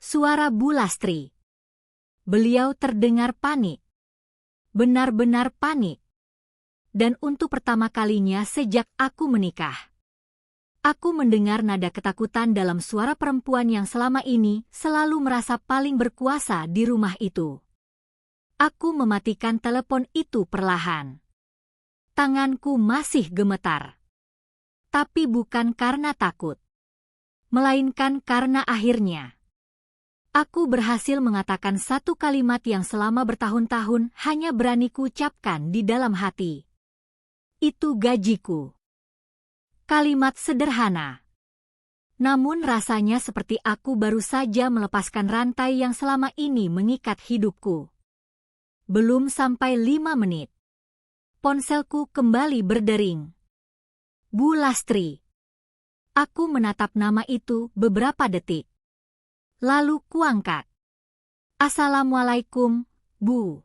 Suara Bu Lastri. Beliau terdengar panik. Benar-benar panik. Dan untuk pertama kalinya sejak aku menikah, aku mendengar nada ketakutan dalam suara perempuan yang selama ini selalu merasa paling berkuasa di rumah itu. Aku mematikan telepon itu perlahan. Tanganku masih gemetar. Tapi bukan karena takut, melainkan karena akhirnya aku berhasil mengatakan satu kalimat yang selama bertahun-tahun hanya berani kuucapkan di dalam hati. Itu gajiku. Kalimat sederhana, Namun rasanya seperti aku baru saja melepaskan rantai yang selama ini mengikat hidupku. Belum sampai 5 menit. Ponselku kembali berdering. Bu Lastri. Aku menatap nama itu beberapa detik. Lalu kuangkat. Assalamualaikum, Bu.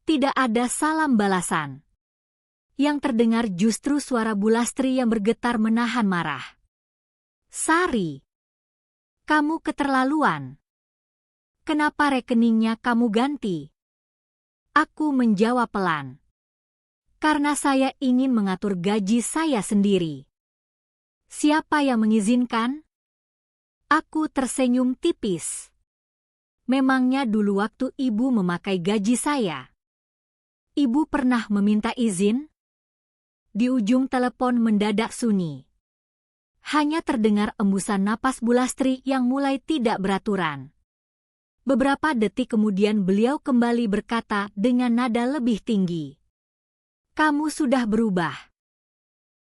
Tidak ada salam balasan. Yang terdengar justru suara Bu Lastri yang bergetar menahan marah. Sari, kamu keterlaluan. Kenapa rekeningnya kamu ganti? Aku menjawab pelan. Karena saya ingin mengatur gaji saya sendiri. Siapa yang mengizinkan? Aku tersenyum tipis. Memangnya dulu waktu ibu memakai gaji saya, ibu pernah meminta izin? Di ujung telepon mendadak sunyi. Hanya terdengar embusan napas Bu Lastri yang mulai tidak beraturan. Beberapa detik kemudian beliau kembali berkata dengan nada lebih tinggi. Kamu sudah berubah.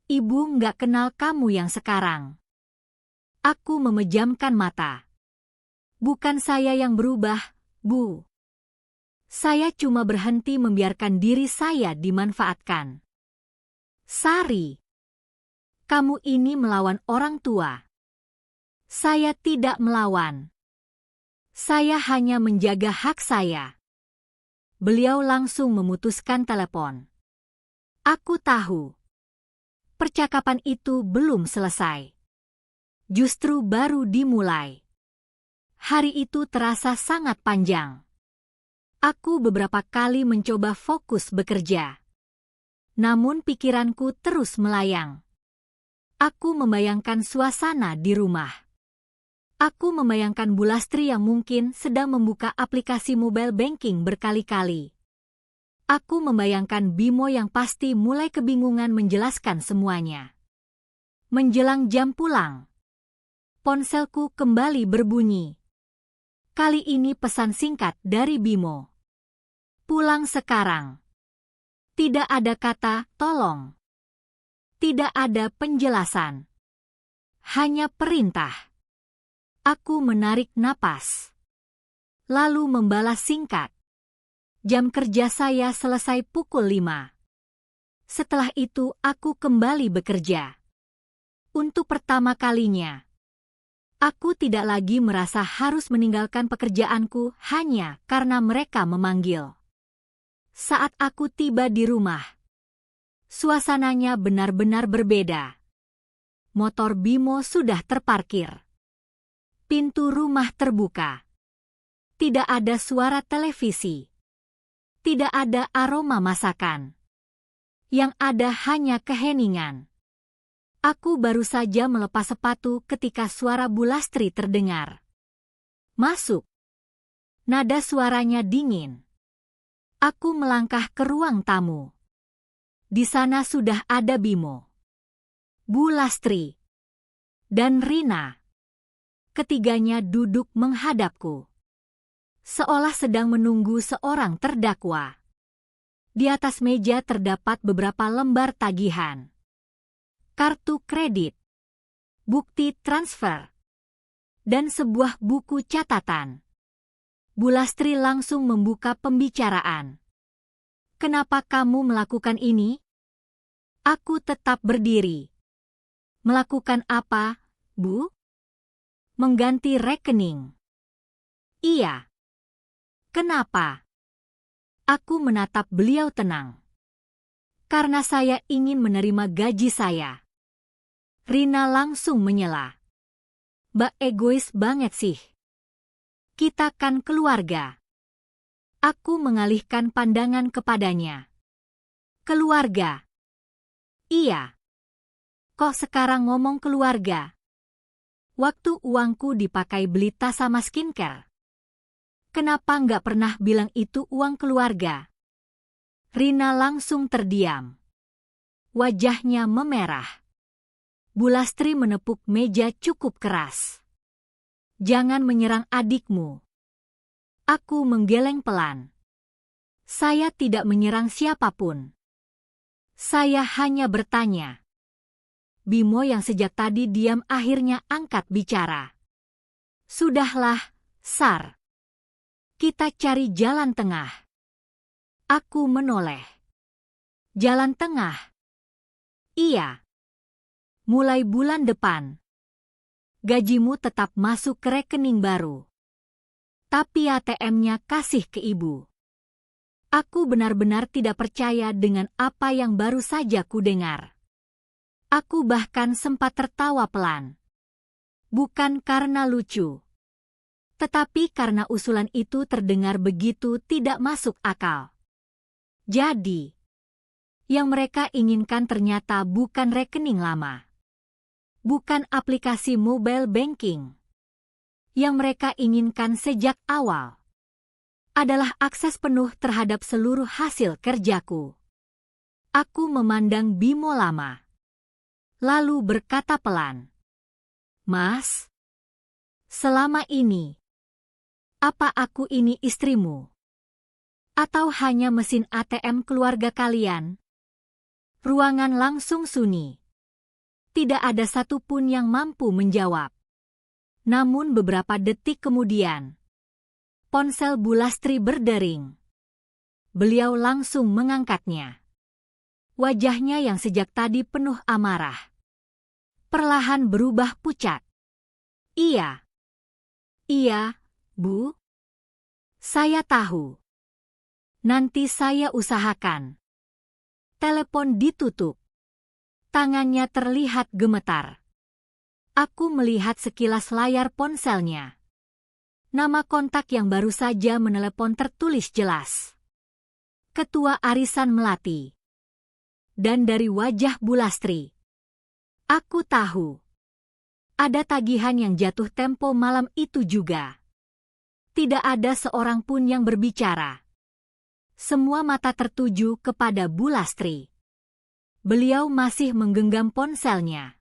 Ibu nggak kenal kamu yang sekarang. Aku memejamkan mata. Bukan saya yang berubah, Bu. Saya cuma berhenti membiarkan diri saya dimanfaatkan. Sari, kamu ini melawan orang tua. Saya tidak melawan. Saya hanya menjaga hak saya. Beliau langsung memutuskan telepon. Aku tahu. Percakapan itu belum selesai. Justru baru dimulai. Hari itu terasa sangat panjang. Aku beberapa kali mencoba fokus bekerja. Namun pikiranku terus melayang. Aku membayangkan suasana di rumah. Aku membayangkan Bu Lastri yang mungkin sedang membuka aplikasi mobile banking berkali-kali. Aku membayangkan Bimo yang pasti mulai kebingungan menjelaskan semuanya. Menjelang jam pulang, ponselku kembali berbunyi. Kali ini pesan singkat dari Bimo. Pulang sekarang. Tidak ada kata tolong. Tidak ada penjelasan. Hanya perintah. Aku menarik napas. Lalu membalas singkat. Jam kerja saya selesai pukul 5. Setelah itu aku kembali bekerja. Untuk pertama kalinya, aku tidak lagi merasa harus meninggalkan pekerjaanku hanya karena mereka memanggil. Saat aku tiba di rumah, suasananya benar-benar berbeda. Motor Bimo sudah terparkir. Pintu rumah terbuka. Tidak ada suara televisi. Tidak ada aroma masakan. Yang ada hanya keheningan. Aku baru saja melepas sepatu ketika suara Bu Lastri terdengar. Masuk. Nada suaranya dingin. Aku melangkah ke ruang tamu. Di sana sudah ada Bimo, Bu Lastri, dan Rina. Ketiganya duduk menghadapku. Seolah sedang menunggu seorang terdakwa. Di atas meja terdapat beberapa lembar tagihan. Kartu kredit, bukti transfer, dan sebuah buku catatan. Bu Lastri langsung membuka pembicaraan. Kenapa kamu melakukan ini? Aku tetap berdiri. Melakukan apa, Bu? Mengganti rekening. Iya. Kenapa? Aku menatap beliau tenang. Karena saya ingin menerima gaji saya. Rina langsung menyela. Mbak egois banget sih. Kita kan keluarga. Aku mengalihkan pandangan kepadanya. Keluarga? Iya. Kok sekarang ngomong keluarga? Waktu uangku dipakai beli tas sama skincare. Kenapa nggak pernah bilang itu uang keluarga? Rina langsung terdiam. Wajahnya memerah. Bu Lastri menepuk meja cukup keras. Jangan menyerang adikmu. Aku menggeleng pelan. Saya tidak menyerang siapapun. Saya hanya bertanya. Bimo yang sejak tadi diam akhirnya angkat bicara. Sudahlah, Sar. Kita cari jalan tengah. Aku menoleh. Jalan tengah? Iya. Mulai bulan depan. Gajimu tetap masuk ke rekening baru. Tapi ATM-nya kasih ke ibu. Aku benar-benar tidak percaya dengan apa yang baru saja kudengar. Aku bahkan sempat tertawa pelan. Bukan karena lucu. Tetapi karena usulan itu terdengar begitu tidak masuk akal. Jadi, yang mereka inginkan ternyata bukan rekening lama. Bukan aplikasi mobile banking. Yang mereka inginkan sejak awal adalah akses penuh terhadap seluruh hasil kerjaku. Aku memandang Bimo lama. Lalu berkata pelan, "Mas, selama ini, apa aku ini istrimu? Atau hanya mesin ATM keluarga kalian?" Ruangan langsung sunyi. Tidak ada satupun yang mampu menjawab. Namun beberapa detik kemudian, ponsel Bu Lastri berdering. Beliau langsung mengangkatnya. Wajahnya yang sejak tadi penuh amarah perlahan berubah pucat. Iya. Iya, Bu. Saya tahu. Nanti saya usahakan. Telepon ditutup. Tangannya terlihat gemetar. Aku melihat sekilas layar ponselnya. Nama kontak yang baru saja menelepon tertulis jelas. Ketua Arisan Melati. Dan dari wajah Bu Lastri, aku tahu. Ada tagihan yang jatuh tempo malam itu juga. Tidak ada seorang pun yang berbicara. Semua mata tertuju kepada Bu Lastri. Beliau masih menggenggam ponselnya.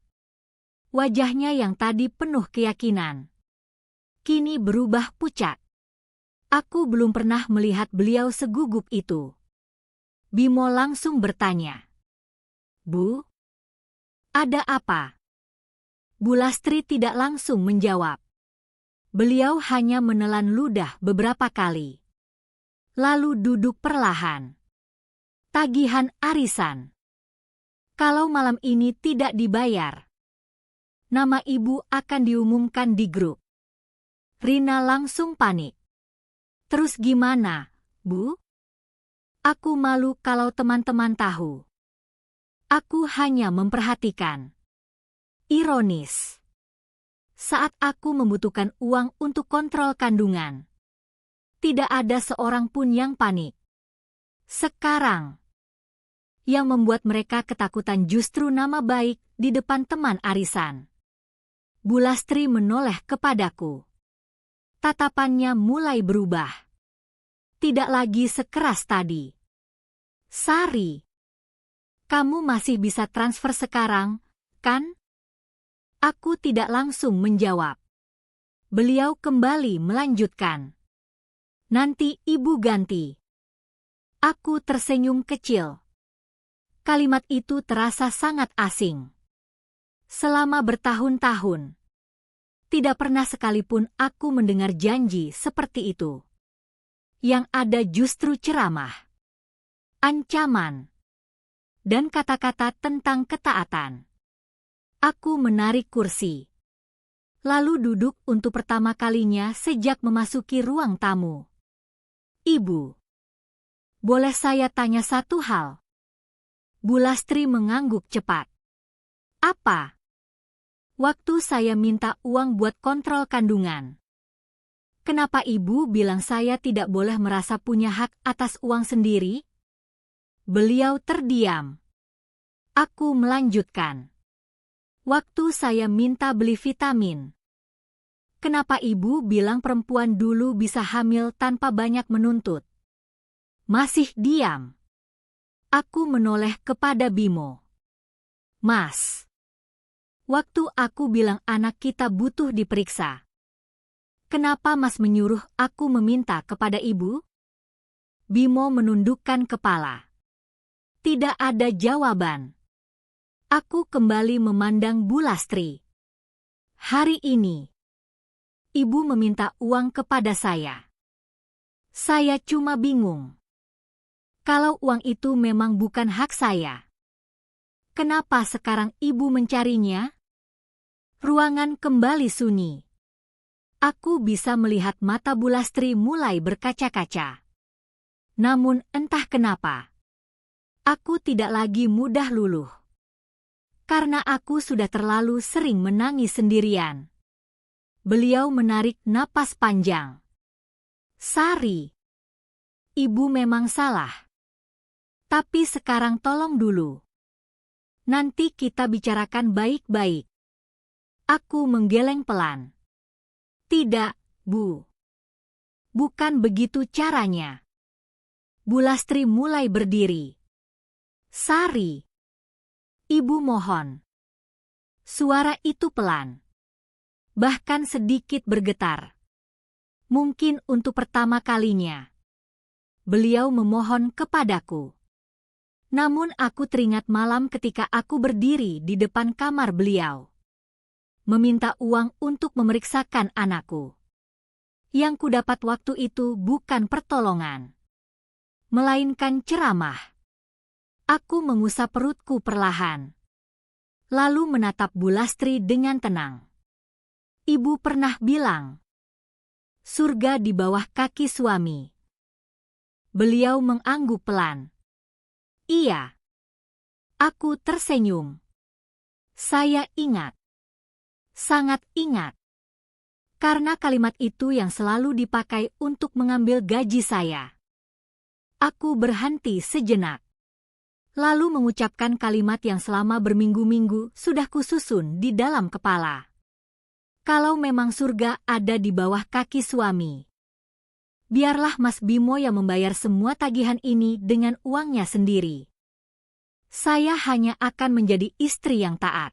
Wajahnya yang tadi penuh keyakinan, kini berubah pucat. Aku belum pernah melihat beliau segugup itu. Bimo langsung bertanya, "Bu, ada apa?" Bu Lastri tidak langsung menjawab. Beliau hanya menelan ludah beberapa kali. Lalu duduk perlahan. Tagihan arisan. Kalau malam ini tidak dibayar, nama ibu akan diumumkan di grup. Rina langsung panik. "Terus gimana, Bu? Aku malu kalau teman-teman tahu." Aku hanya memperhatikan. Ironis. Saat aku membutuhkan uang untuk kontrol kandungan, tidak ada seorang pun yang panik. Sekarang, yang membuat mereka ketakutan justru nama baik di depan teman arisan. Bu Lastri menoleh kepadaku. Tatapannya mulai berubah. Tidak lagi sekeras tadi. "Sari, kamu masih bisa transfer sekarang, kan?" Aku tidak langsung menjawab. Beliau kembali melanjutkan. "Nanti ibu ganti." Aku tersenyum kecil. Kalimat itu terasa sangat asing. Selama bertahun-tahun, tidak pernah sekalipun aku mendengar janji seperti itu. Yang ada justru ceramah, ancaman, dan kata-kata tentang ketaatan. Aku menarik kursi, lalu duduk untuk pertama kalinya sejak memasuki ruang tamu. "Ibu, boleh saya tanya satu hal?" Bu Lastri mengangguk cepat. "Apa?" "Waktu saya minta uang buat kontrol kandungan, kenapa ibu bilang saya tidak boleh merasa punya hak atas uang sendiri?" Beliau terdiam. Aku melanjutkan. "Waktu saya minta beli vitamin, kenapa ibu bilang perempuan dulu bisa hamil tanpa banyak menuntut?" Masih diam. Aku menoleh kepada Bimo. "Mas, waktu aku bilang anak kita butuh diperiksa, kenapa Mas menyuruh aku meminta kepada ibu?" Bimo menundukkan kepala. Tidak ada jawaban. Aku kembali memandang Bu Lastri. Hari ini, ibu meminta uang kepada saya. Saya cuma bingung. Kalau uang itu memang bukan hak saya, kenapa sekarang ibu mencarinya? Ruangan kembali sunyi. Aku bisa melihat mata Bu Lastri mulai berkaca-kaca. Namun entah kenapa, aku tidak lagi mudah luluh. Karena aku sudah terlalu sering menangis sendirian. Beliau menarik napas panjang. Sari, ibu memang salah. Tapi sekarang tolong dulu. Nanti kita bicarakan baik-baik. Aku menggeleng pelan. Tidak, Bu. Bukan begitu caranya. Bu Lastri mulai berdiri. Sari, ibu mohon. Suara itu pelan. Bahkan sedikit bergetar. Mungkin untuk pertama kalinya. Beliau memohon kepadaku. Namun aku teringat malam ketika aku berdiri di depan kamar beliau. Meminta uang untuk memeriksakan anakku. Yang kudapat waktu itu bukan pertolongan, melainkan ceramah. Aku mengusap perutku perlahan. Lalu menatap Bu Lastri dengan tenang. Ibu pernah bilang, surga di bawah kaki suami. Beliau mengangguk pelan. Iya. Aku tersenyum. Saya ingat. Sangat ingat. Karena kalimat itu yang selalu dipakai untuk mengambil gaji saya. Aku berhenti sejenak. Lalu mengucapkan kalimat yang selama berminggu-minggu sudah kususun di dalam kepala. Kalau memang surga ada di bawah kaki suami, biarlah Mas Bimo yang membayar semua tagihan ini dengan uangnya sendiri. Saya hanya akan menjadi istri yang taat.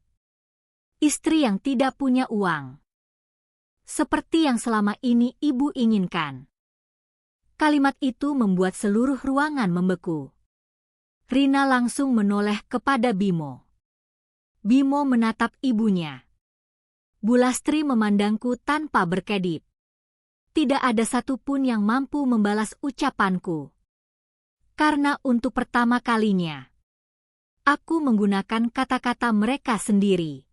Istri yang tidak punya uang. Seperti yang selama ini ibu inginkan. Kalimat itu membuat seluruh ruangan membeku. Rina langsung menoleh kepada Bimo. Bimo menatap ibunya. Bu Lastri memandangku tanpa berkedip. Tidak ada satupun yang mampu membalas ucapanku. Karena untuk pertama kalinya, aku menggunakan kata-kata mereka sendiri.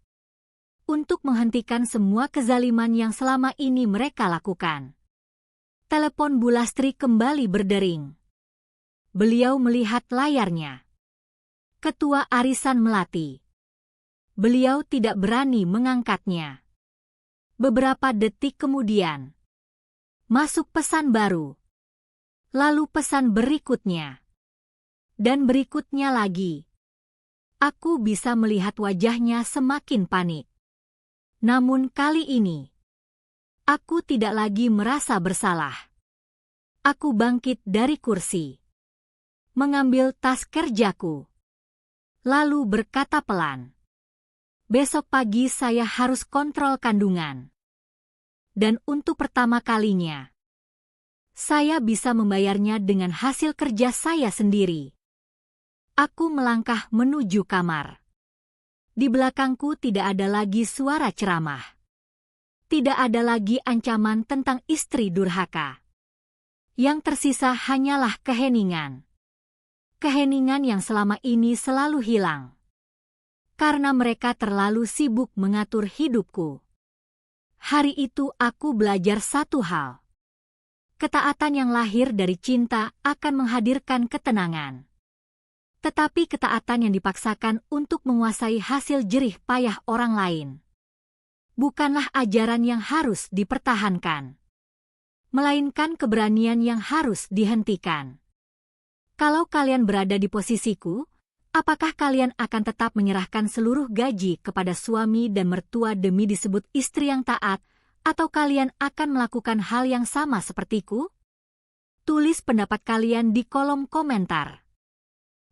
Untuk menghentikan semua kezaliman yang selama ini mereka lakukan. Telepon Bu Lastri kembali berdering. Beliau melihat layarnya. Ketua Arisan Melati. Beliau tidak berani mengangkatnya. Beberapa detik kemudian, masuk pesan baru. Lalu pesan berikutnya. Dan berikutnya lagi. Aku bisa melihat wajahnya semakin panik. Namun kali ini, aku tidak lagi merasa bersalah. Aku bangkit dari kursi. Mengambil tas kerjaku. Lalu berkata pelan. Besok pagi saya harus kontrol kandungan. Dan untuk pertama kalinya, saya bisa membayarnya dengan hasil kerja saya sendiri. Aku melangkah menuju kamar. Di belakangku tidak ada lagi suara ceramah. Tidak ada lagi ancaman tentang istri durhaka. Yang tersisa hanyalah keheningan. Keheningan yang selama ini selalu hilang. Karena mereka terlalu sibuk mengatur hidupku. Hari itu aku belajar satu hal. Ketaatan yang lahir dari cinta akan menghadirkan ketenangan. Tetapi ketaatan yang dipaksakan untuk menguasai hasil jerih payah orang lain, bukanlah ajaran yang harus dipertahankan, melainkan keberanian yang harus dihentikan. Kalau kalian berada di posisiku, apakah kalian akan tetap menyerahkan seluruh gaji kepada suami dan mertua demi disebut istri yang taat, atau kalian akan melakukan hal yang sama sepertiku? Tulis pendapat kalian di kolom komentar.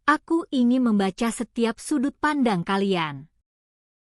Aku ingin membaca setiap sudut pandang kalian.